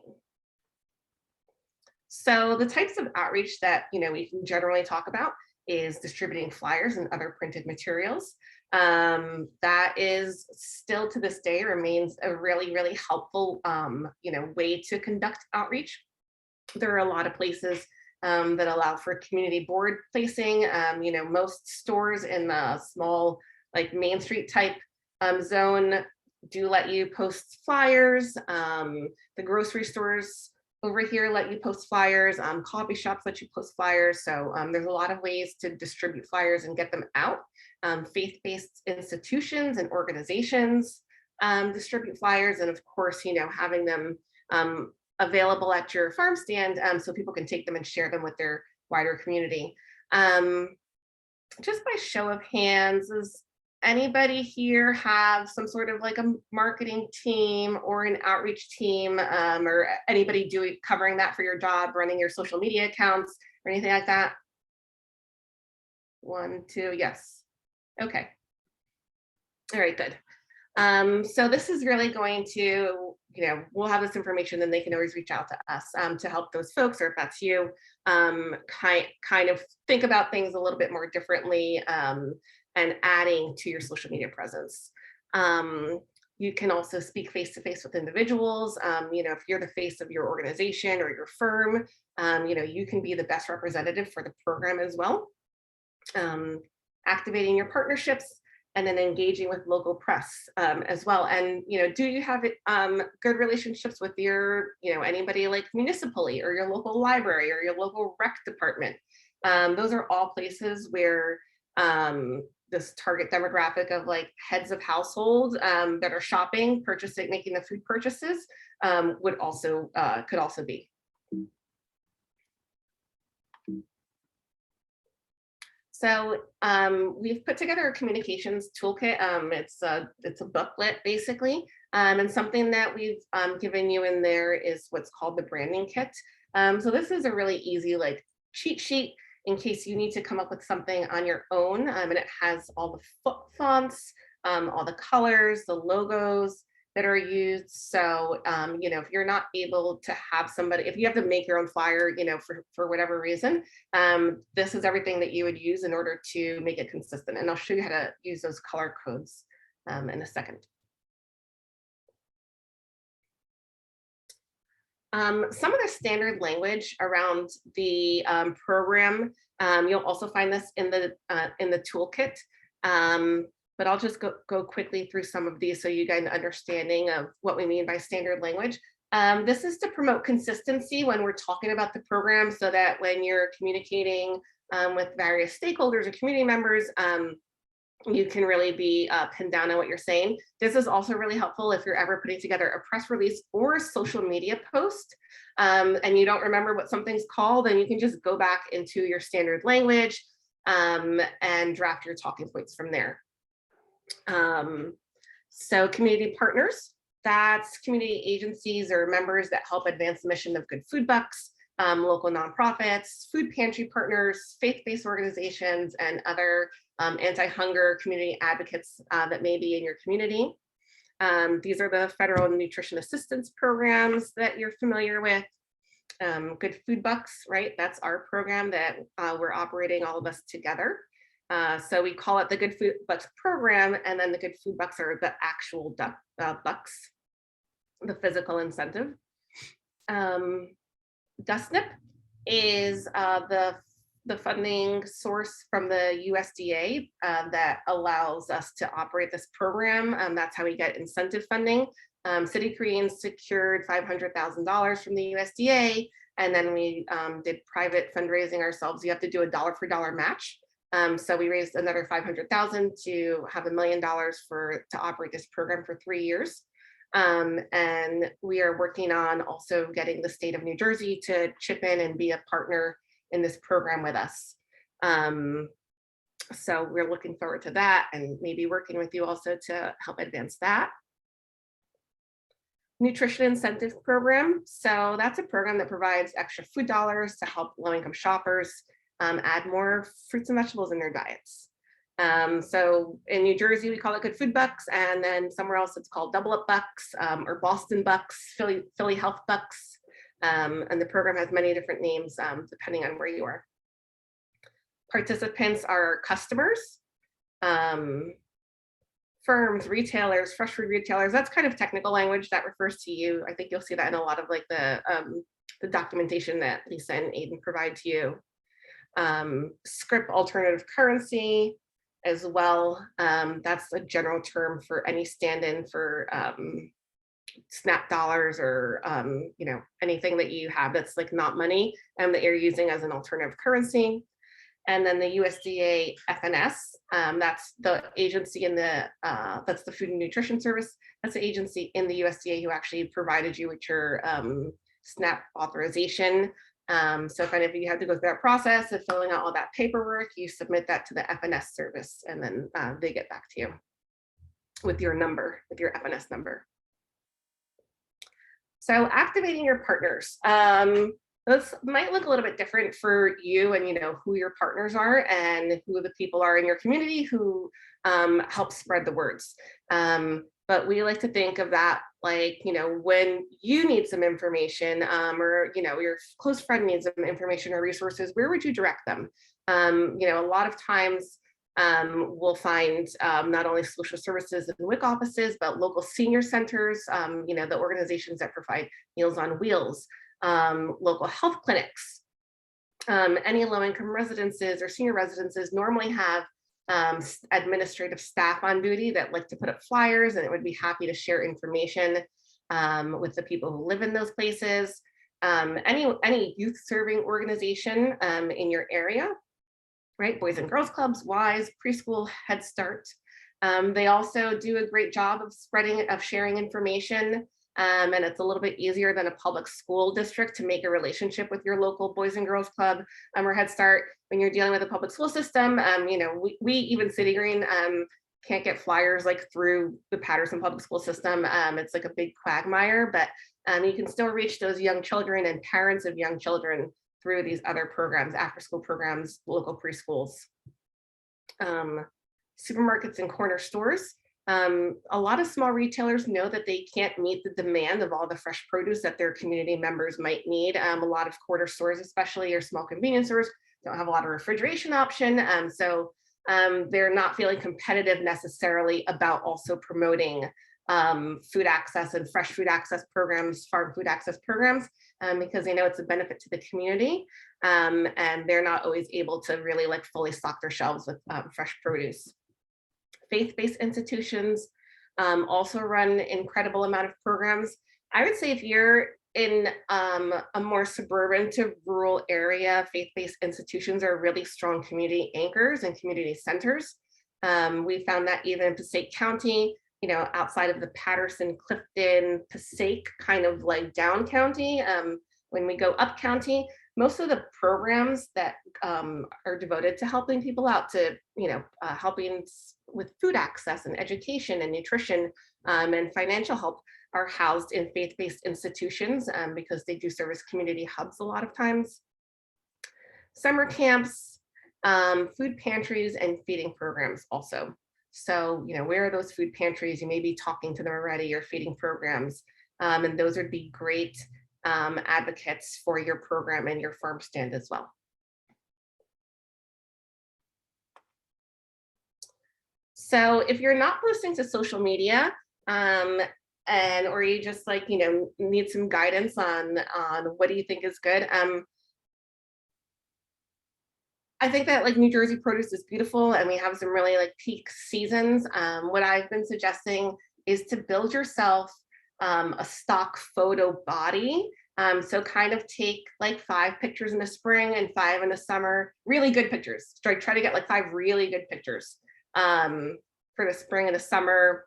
Speaker 6: So the types of outreach that, you know, we can generally talk about is distributing flyers and other printed materials. That is still to this day remains a really, really helpful, you know, way to conduct outreach. There are a lot of places that allow for community board placing. You know, most stores in the small, like Main Street type zone do let you post flyers. The grocery stores over here let you post flyers. Coffee shops let you post flyers. So there's a lot of ways to distribute flyers and get them out. Faith-based institutions and organizations distribute flyers, and of course, you know, having them available at your farm stand so people can take them and share them with their wider community. Just by show of hands, is anybody here have some sort of like a marketing team or an outreach team, or anybody covering that for your job, running your social media accounts or anything like that? 1, 2, yes. Okay. All right, good. So this is really going to, you know, we'll have this information and they can always reach out to us to help those folks, or if that's you, kind of think about things a little bit more differently and adding to your social media presence. You can also speak face-to-face with individuals. You know, if you're the face of your organization or your firm, you know, you can be the best representative for the program as well. Activating your partnerships, and then engaging with local press as well. And, you know, do you have good relationships with your, you know, anybody like municipally or your local library or your local rec department? Those are all places where this target demographic of like heads of household that are shopping, purchasing, making the food purchases would also could also be. So we've put together a communications toolkit. It's a booklet basically, and something that we've given you in there is what's called the branding kit. So this is a really easy like cheat sheet in case you need to come up with something on your own, and it has all the fonts, all the colors, the logos that are used. So, you know, if you're not able to have somebody, if you have to make your own flyer, you know, for whatever reason, this is everything that you would use in order to make it consistent. And I'll show you how to use those color codes in a second. Some of the standard language around the program, you'll also find this in the toolkit. But I'll just go quickly through some of these so you get an understanding of what we mean by standard language. This is to promote consistency when we're talking about the program, so that when you're communicating with various stakeholders or community members, you can really be pinned down on what you're saying. This is also really helpful if you're ever putting together a press release or a social media post and you don't remember what something's called, then you can just go back into your standard language and draft your talking points from there. So community partners, that's community agencies or members that help advance the mission of Good Food Bucks, local nonprofits, food pantry partners, faith-based organizations, and other anti-hunger community advocates that may be in your community. These are the federal nutrition assistance programs that you're familiar with. Good Food Bucks, right? That's our program that we're operating all of us together. So we call it the Good Food Bucks program, and then the Good Food Bucks are the actual bucks, the physical incentive. DUSNIP is the funding source from the USDA that allows us to operate this program. That's how we get incentive funding. City Greens secured $500,000 from the USDA, and then we did private fundraising ourselves. You have to do a dollar for dollar match. So we raised another $500,000 to have $1 million to operate this program for 3 years. And we are working on also getting the state of New Jersey to chip in and be a partner in this program with us. So we're looking forward to that and maybe working with you also to help advance that. Nutrition incentive program. So that's a program that provides extra food dollars to help low-income shoppers add more fruits and vegetables in their diets. So in New Jersey, we call it Good Food Bucks, and then somewhere else it's called Double Up Bucks, or Boston Bucks, Philly Health Bucks. And the program has many different names depending on where you are. Participants are customers, firms, retailers, fresh food retailers. That's kind of technical language that refers to you. I think you'll see that in a lot of like the documentation that Lisa and Aiden provide to you. Script alternative currency as well. That's a general term for any stand-in for SNAP dollars or anything that you have that's like not money and that you're using as an alternative currency. And then the USDA FNS, that's the agency in the, that's the Food and Nutrition Service. That's the agency in the USDA who actually provided you with your SNAP authorization. So kind of you have to go through that process of filling out all that paperwork, you submit that to the FNS service, and then they get back to you with your number, with your FNS number. So activating your partners. Those might look a little bit different for you and who your partners are and who the people are in your community who help spread the words. But we like to think of that like, when you need some information or, your close friend needs some information or resources, where would you direct them? A lot of times we'll find not only social services and WIC offices, but local senior centers, the organizations that provide Meals on Wheels, local health clinics. Any low-income residences or senior residences normally have administrative staff on duty that like to put up flyers, and it would be happy to share information with the people who live in those places. Any youth serving organization in your area, right? Boys and Girls Clubs, WISE, Preschool, Head Start. They also do a great job of sharing information. And it's a little bit easier than a public school district to make a relationship with your local Boys and Girls Club or Head Start. When you're dealing with a public school system, we even City Green can't get flyers like through the Patterson public school system. It's like a big quagmire, but you can still reach those young children and parents of young children through these other programs, after school programs, local preschools. Supermarkets and corner stores. A lot of small retailers know that they can't meet the demand of all the fresh produce that their community members might need. A lot of corner stores, especially, or small convenience stores, don't have a lot of refrigeration option. So they're not feeling competitive necessarily about also promoting food access and fresh food access programs, farm food access programs, because they know it's a benefit to the community. And they're not always able to really like fully stock their shelves with fresh produce. Faith-based institutions also run an incredible amount of programs. I would say if you're in a more suburban to rural area, faith-based institutions are really strong community anchors and community centers. We found that even in Passaic County, outside of the Patterson, Clifton, Passaic, kind of like down county, when we go up county, most of the programs that are devoted to helping people out, to helping with food access and education and nutrition and financial help are housed in faith-based institutions because they do service community hubs a lot of times. Summer camps, food pantries, and feeding programs also. So, where are those food pantries? You may be talking to them already, or feeding programs, and those would be great advocates for your program and your farm stand as well. So if you're not posting to social media or you just like, need some guidance on what do you think is good, I think that like New Jersey produce is beautiful and we have some really like peak seasons. What I've been suggesting is to build yourself a stock photo body. So kind of take like 5 pictures in the spring and 5 in the summer, really good pictures. Try to get like 5 really good pictures for the spring and the summer,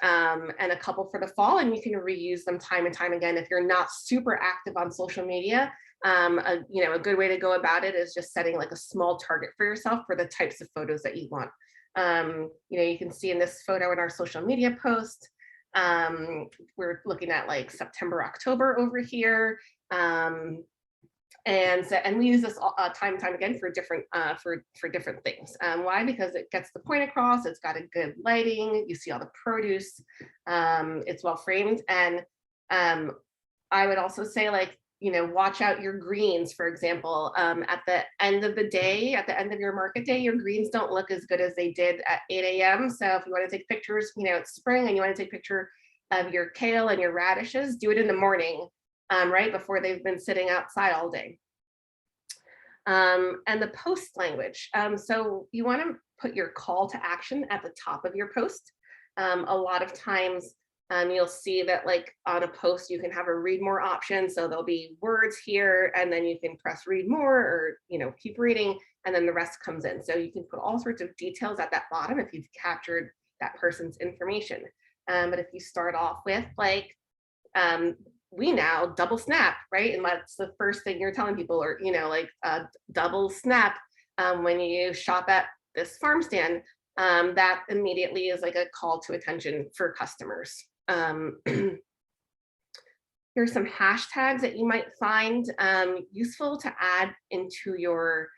Speaker 6: and a couple for the fall, and you can reuse them time and time again. If you're not super active on social media, a good way to go about it is just setting like a small target for yourself for the types of photos that you want. You can see in this photo in our social media post, we're looking at like September, October over here. And we use this time and time again for different different things. Why? Because it gets the point across. It's got a good lighting. You see all the produce. It's well framed, and I would also say, like, watch out your greens, for example. At the end of the day, at the end of your market day, your greens don't look as good as they did at 8 a.m. So if you want to take pictures, it's spring and you want to take a picture of your kale and your radishes, do it in the morning, right before they've been sitting outside all day. And the post language. So you want to put your call to action at the top of your post. A lot of times you'll see that, like, on a post, you can have a read more option. So there'll be words here, and then you can press read more, or keep reading, and then the rest comes in. So you can put all sorts of details at that bottom if you've captured that person's information. But if you start off with like, we now double snap, right? And that's the first thing you're telling people, or, double snap when you shop at this farm stand, that immediately is like a call to attention for customers. Here's some hashtags that you might find useful to add into your,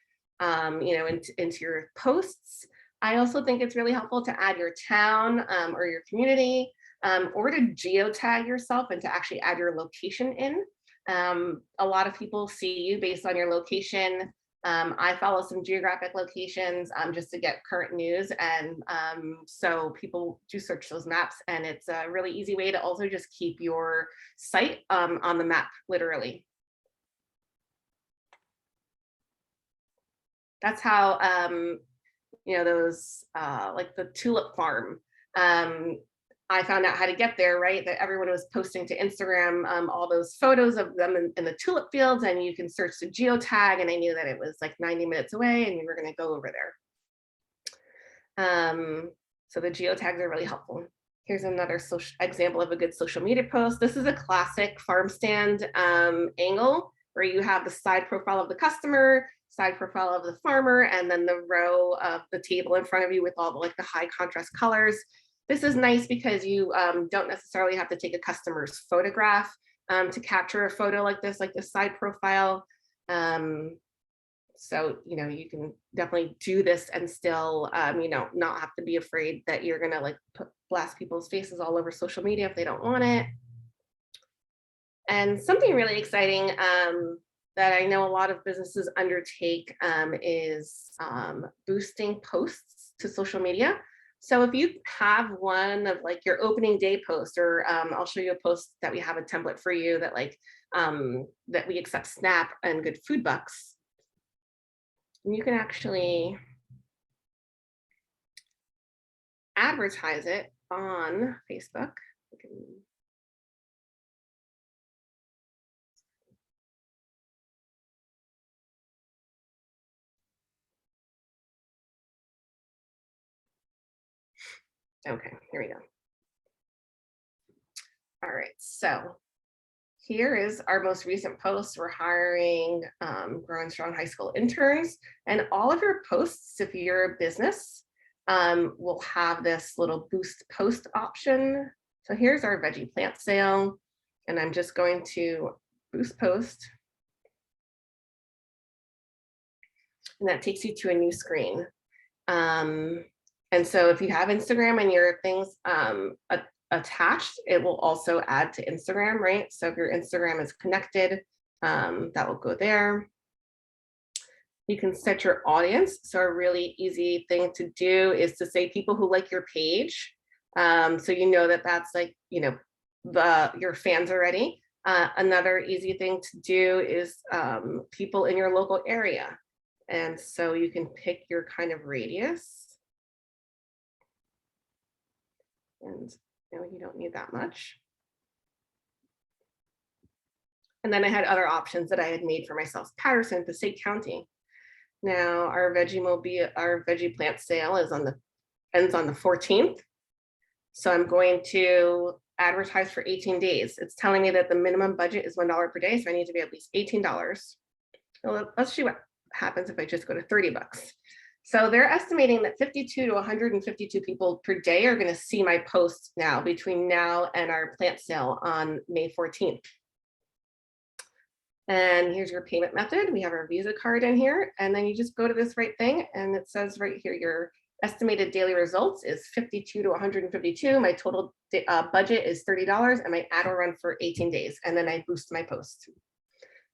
Speaker 6: into your posts. I also think it's really helpful to add your town or your community, or to geotag yourself and to actually add your location in. A lot of people see you based on your location. I follow some geographic locations just to get current news. And so people do search those maps, and it's a really easy way to also just keep your site on the map, literally. That's how, those like the tulip farm, I found out how to get there, right? That everyone was posting to Instagram all those photos of them in the tulip fields, and you can search the geotag, and I knew that it was like 90 minutes away and we were going to go over there. So the geotags are really helpful. Here's another example of a good social media post. This is a classic farm stand angle, where you have the side profile of the customer, side profile of the farmer, and then the row of the table in front of you with all the high contrast colors. This is nice because you don't necessarily have to take a customer's photograph to capture a photo like this side profile. So, you can definitely do this and still, not have to be afraid that you're gonna blast people's faces all over social media if they don't want it. And something really exciting that I know a lot of businesses undertake is boosting posts to social media. So if you have one of your opening day post, or I'll show you a post that we have a template for you that that we accept Snap and Good Food Bucks. And you can actually advertise it on Facebook. Okay, here we go. All right, so here is our most recent post. We're hiring Growing Strong high school interns, and all of your posts, if you're a business, will have this little boost post option. So here's our veggie plant sale, and I'm just going to boost post. And that takes you to a new screen. And so if you have Instagram and your things attached, it will also add to Instagram, right? So if your Instagram is connected, that will go there. You can set your audience. So a really easy thing to do is to say people who like your page. So that that's your fans already. Another easy thing to do is people in your local area. And so you can pick your kind of radius. And you don't need that much. And then I had other options that I had made for myself. Patterson, Passaic County. Now our veggie plant sale ends on the 14th. So I'm going to advertise for 18 days. It's telling me that the minimum budget is $1 per day. So I need to be at least $18. Well, let's see what happens if I just go to 30 bucks. So they're estimating that 52 to 152 people per day are going to see my posts now between now and our plant sale on May 14th. And here's your payment method. We have our Visa card in here, and then you just go to this right thing, and it says right here, your estimated daily results is 52 to 152. My total budget is $30, and my ad will run for 18 days, and then I boost my post.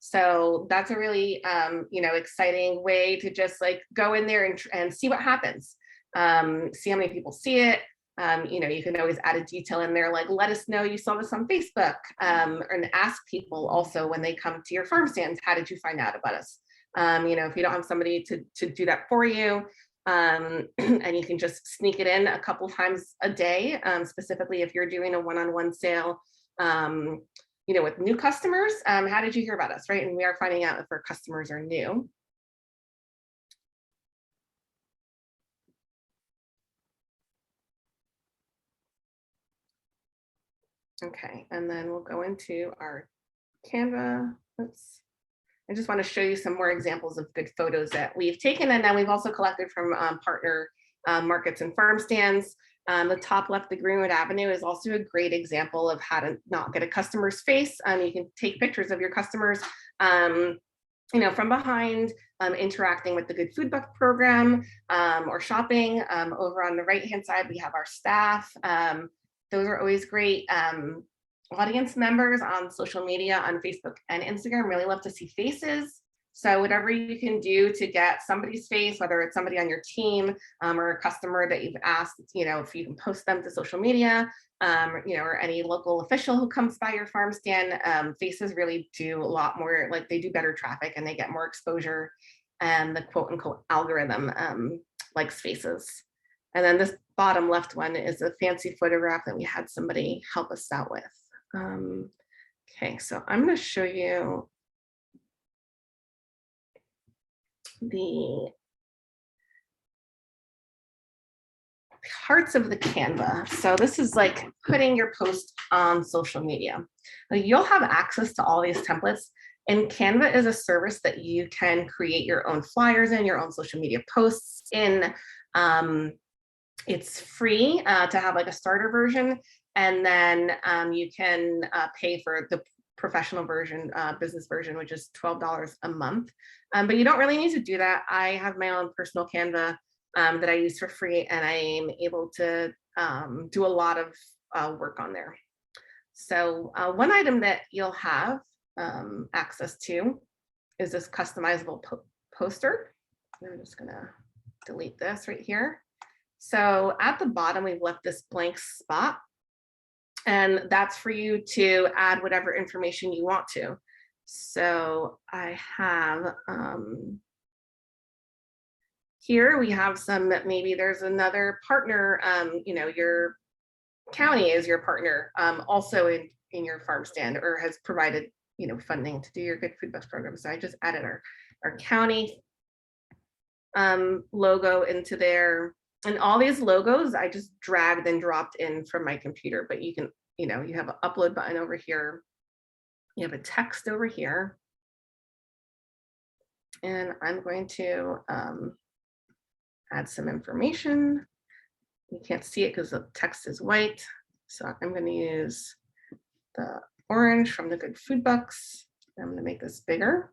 Speaker 6: So that's a really, exciting way to just like go in there and see what happens. See how many people see it. You can always add a detail in there, like let us know you saw this on Facebook, and ask people also when they come to your farm stands, how did you find out about us? If you don't have somebody to do that for you, and you can just sneak it in a couple times a day, specifically if you're doing a one-on-one sale, with new customers, how did you hear about us, right? And we are finding out if our customers are new. Okay, and then we'll go into our Canva. Oops. I just want to show you some more examples of good photos that we've taken, and then we've also collected from partner markets and farm stands. The top left, the Greenwood Avenue, is also a great example of how to not get a customer's face. You can take pictures of your customers, from behind, interacting with the Good Food Buck program, or shopping. Over on the right-hand side, we have our staff. Those are always great. Audience members on social media, on Facebook and Instagram, really love to see faces. So whatever you can do to get somebody's face, whether it's somebody on your team, or a customer that you've asked, if you can post them to social media, or any local official who comes by your farm stand, faces really do a lot more, like they do better traffic and they get more exposure, and the quote unquote algorithm likes faces. And then this bottom left one is a fancy photograph that we had somebody help us out with. Okay, so I'm going to show you the parts of the Canva. So this is like putting your post on social media. Now, you'll have access to all these templates, and Canva is a service that you can create your own flyers in, your own social media posts in. It's free to have like a starter version, and then you can pay for the professional version, business version, which is $12 a month. But you don't really need to do that. I have my own personal Canva that I use for free, and I'm able to do a lot of work on there. So one item that you'll have access to is this customizable poster. I'm just gonna delete this right here. So at the bottom, we've left this blank spot, and that's for you to add whatever information you want to. So I have, here we have some, maybe there's another partner, your county is your partner, also in your farm stand, or has provided, funding to do your Good Food Bucks program. So I just added our county logo into there. And all these logos I just dragged and dropped in from my computer, but you can, you have an upload button over here. You have a text over here. And I'm going to add some information. You can't see it because the text is white. So I'm going to use the orange from the Good Food Bucks. I'm going to make this bigger.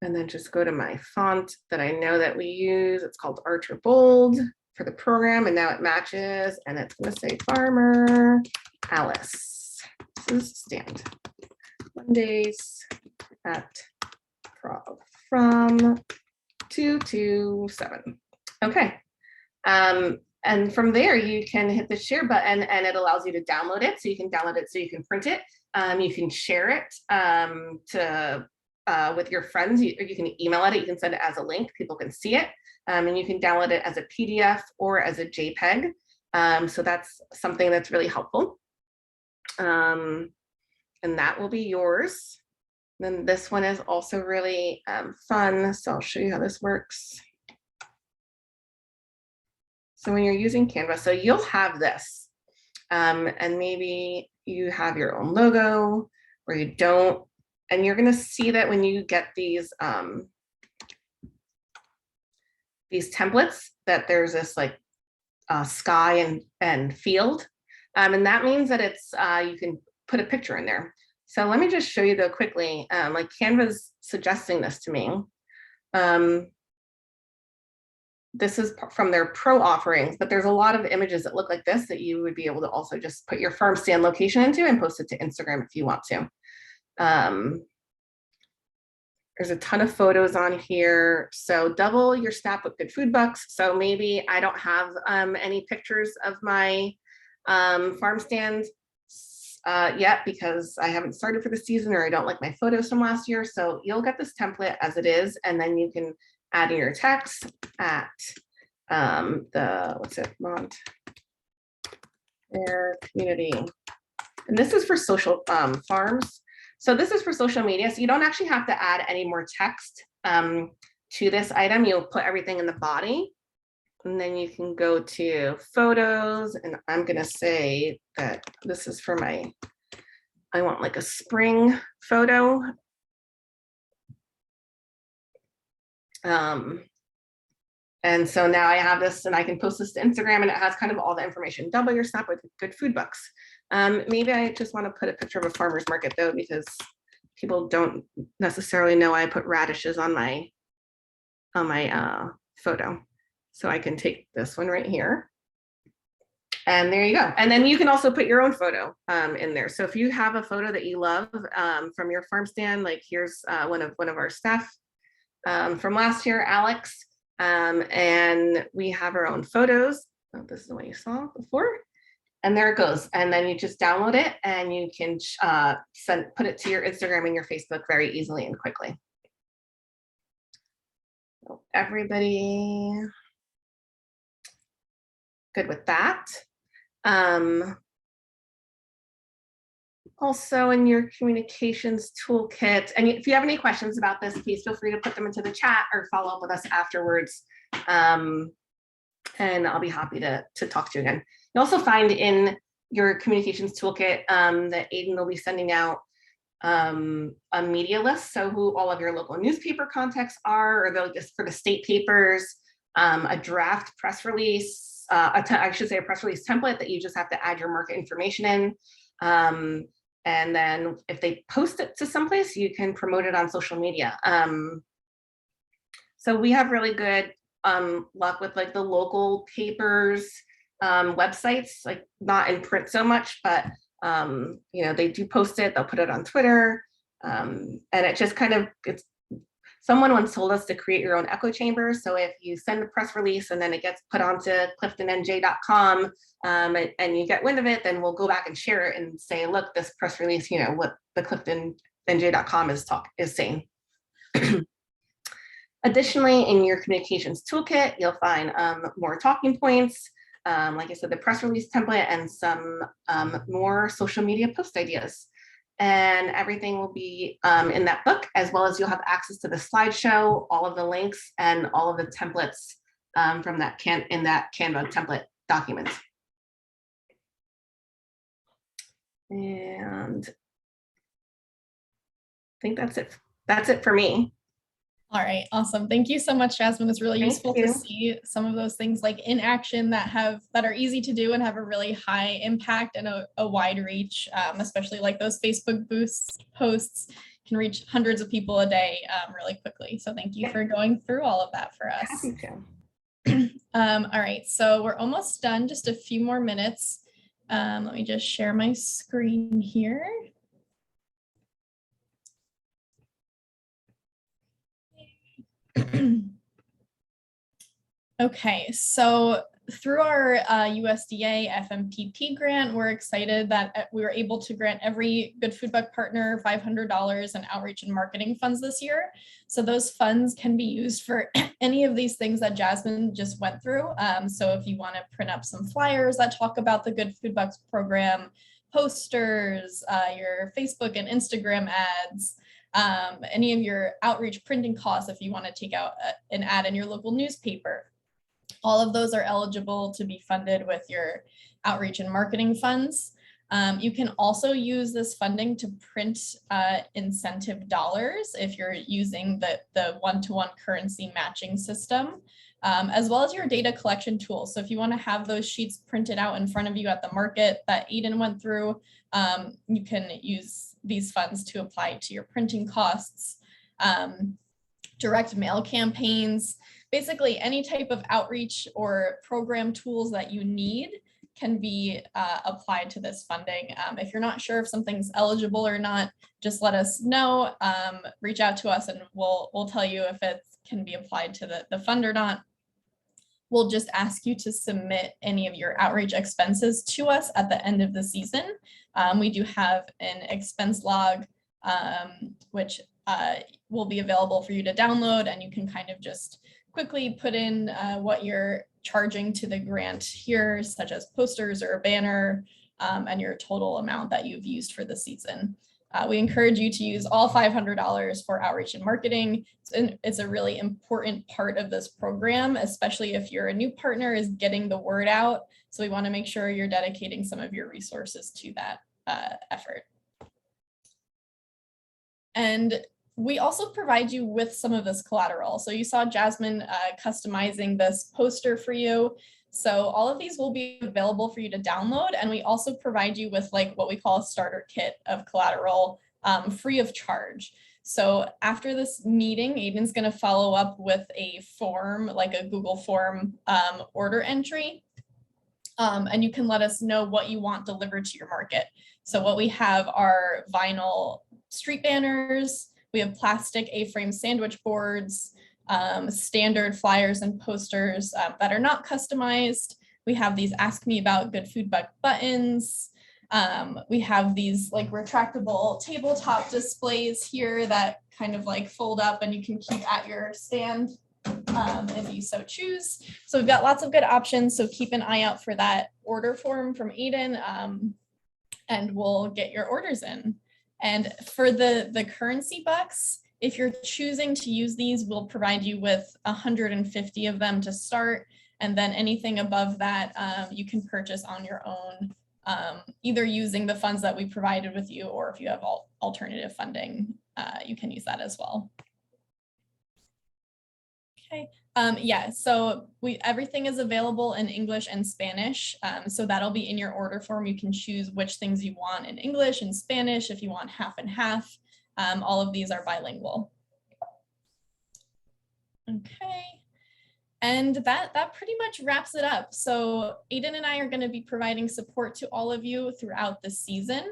Speaker 6: And then just go to my font that I know that we use. It's called Archer Bold for the program, and now it matches, and it's going to say Farmer Alice. This is stand. Mondays at from 2 to 7. Okay. And from there, you can hit the share button, and it allows you to download it. So you can download it, so you can print it. You can share it with your friends. You can email it. You can send it as a link. People can see it. And you can download it as a PDF or as a JPEG. So that's something that's really helpful. And that will be yours. Then this one is also really fun. So I'll show you how this works. So when you're using Canva, so you'll have this, and maybe you have your own logo or you don't, and you're gonna see that when you get these templates, that there's this like sky and field, and that means that it's you can put a picture in there. So let me just show you though quickly, like Canva's suggesting this to me. This is from their pro offerings, but there's a lot of images that look like this that you would be able to also just put your farm stand location into and post it to Instagram if you want to. There's a ton of photos on here. So double your snap with good food bucks. So maybe I don't have any pictures of my farm stand yet because I haven't started for the season, or I don't like my photos from last year. So you'll get this template as it is, and then you can add in your text at Montclair community. And this is for social farms. So this is for social media. So you don't actually have to add any more text to this item. You'll put everything in the body. And then you can go to photos. And I'm going to say that this is for I want like a spring photo. And so now I have this and I can post this to Instagram, and it has kind of all the information. Double your snap with good food bucks. Maybe I just want to put a picture of a farmer's market though, because people don't necessarily know I put radishes on my photo. So I can take this one right here. And there you go. And then you can also put your own photo in there. So if you have a photo that you love from your farm stand, like here's one of our staff from last year, Alex, and we have our own photos. Oh, this is the one you saw before. And there it goes. And then you just download it and you can put it to your Instagram and your Facebook very easily and quickly. So everybody good with that? Also in your communications toolkit, and if you have any questions about this, please feel free to put them into the chat or follow up with us afterwards. And I'll be happy to talk to you again. You also find in your communications toolkit that Aiden will be sending out a media list. So who all of your local newspaper contacts are, or they'll just for the state papers, a draft press release, I should say a press release template that you just have to add your market information in. And then if they post it to someplace, you can promote it on social media. So we have really good luck with like the local papers, websites, like not in print so much, but you know, they do post it, they'll put it on Twitter. And it just kind of, someone once told us to create your own echo chamber. So if you send a press release and then it gets put onto cliftonnj.com and you get wind of it, then we'll go back and share it and say, look, this press release, you know, what the cliftonnj.com is saying. Additionally, in your communications toolkit, you'll find more talking points, like I said, the press release template and some more social media post ideas. And everything will be in that book, as well as you'll have access to the slideshow, all of the links, and all of the templates from that Canva template document. And I think that's it. That's it for me.
Speaker 1: All right, awesome. Thank you so much, Jasmine. It's really useful to see some of those things like in action that are easy to do and have a really high impact and a wide reach, especially like those Facebook posts can reach hundreds of people a day really quickly. So thank you for going through all of that for us.
Speaker 6: Happy to.
Speaker 1: All right, so we're almost done, just a few more minutes. Let me just share my screen here. Okay, so through our USDA FMPP grant, we're excited that we were able to grant every Good Food Buck partner $500 in outreach and marketing funds this year. So those funds can be used for any of these things that Jasmine just went through. So if you want to print up some flyers that talk about the Good Food Bucks program, posters, your Facebook and Instagram ads, any of your outreach printing costs if you want to take out an ad in your local newspaper. All of those are eligible to be funded with your outreach and marketing funds. You can also use this funding to print incentive dollars if you're using the one-to-one currency matching system, as well as your data collection tools. So if you want to have those sheets printed out in front of you at the market that Aiden went through, you can use these funds to apply to your printing costs, direct mail campaigns, basically any type of outreach or program tools that you need can be applied to this funding. If you're not sure if something's eligible or not, just let us know, reach out to us and we'll tell you if it can be applied to the fund or not. We'll just ask you to submit any of your outreach expenses to us at the end of the season. We do have an expense log, which will be available for you to download, and you can kind of just quickly put in what you're charging to the grant here, such as posters or a banner, and your total amount that you've used for the season. We encourage you to use all $500 for outreach and marketing. It's a really important part of this program, especially if you're a new partner, is getting the word out. So we want to make sure you're dedicating some of your resources to that effort. And we also provide you with some of this collateral. So you saw Jasmine customizing this poster for you. So all of these will be available for you to download. And we also provide you with like what we call a starter kit of collateral free of charge. So after this meeting, Aiden's going to follow up with a form, like a Google form order entry. And you can let us know what you want delivered to your market. So what we have are vinyl street banners. We have plastic A-frame sandwich boards, standard flyers and posters that are not customized. We have these Ask Me About Good Food buttons. We have these like retractable tabletop displays here that kind of like fold up and you can keep at your stand if you so choose. So we've got lots of good options. So keep an eye out for that order form from Aiden and we'll get your orders in. And for the currency bucks, if you're choosing to use these, we'll provide you with 150 of them to start. And then anything above that, you can purchase on your own, either using the funds that we provided with you, or if you have alternative funding, you can use that as well. Okay. Yeah, so everything is available in English and Spanish. So that'll be in your order form. You can choose which things you want in English and Spanish if you want half and half. All of these are bilingual. Okay. And that pretty much wraps it up. So Aiden and I are going to be providing support to all of you throughout the season.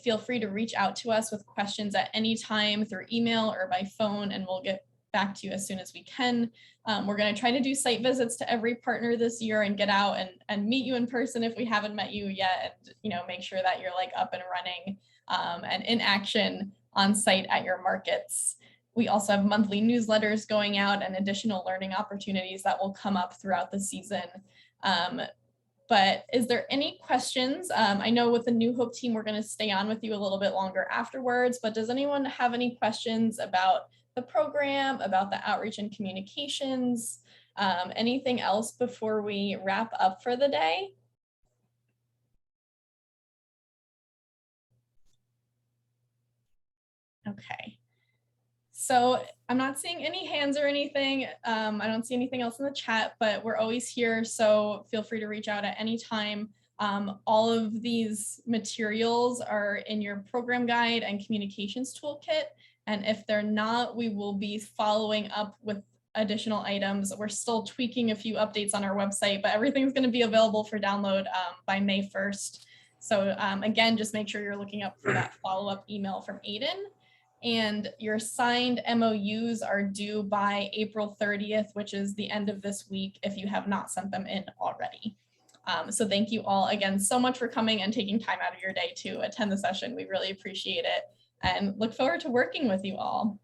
Speaker 1: Feel free to reach out to us with questions at any time through email or by phone, and we'll get back to you as soon as we can. We're going to try to do site visits to every partner this year and get out and meet you in person if we haven't met you yet, and make sure that you're like up and running and in action on site at your markets. We also have monthly newsletters going out and additional learning opportunities that will come up throughout the season. But is there any questions? I know with the New Hope team, we're going to stay on with you a little bit longer afterwards, but does anyone have any questions about the program, about the outreach and communications, anything else before we wrap up for the day? Okay. So I'm not seeing any hands or anything. I don't see anything else in the chat, but we're always here. So feel free to reach out at any time. All of these materials are in your program guide and communications toolkit. And if they're not, we will be following up with additional items. We're still tweaking a few updates on our website, but everything's going to be available for download by May 1st. So again, just make sure you're looking up for that follow-up email from Aiden. And your signed MOUs are due by April 30th, which is the end of this week, if you have not sent them in already. So thank you all again so much for coming and taking time out of your day to attend the session. We really appreciate it and look forward to working with you all.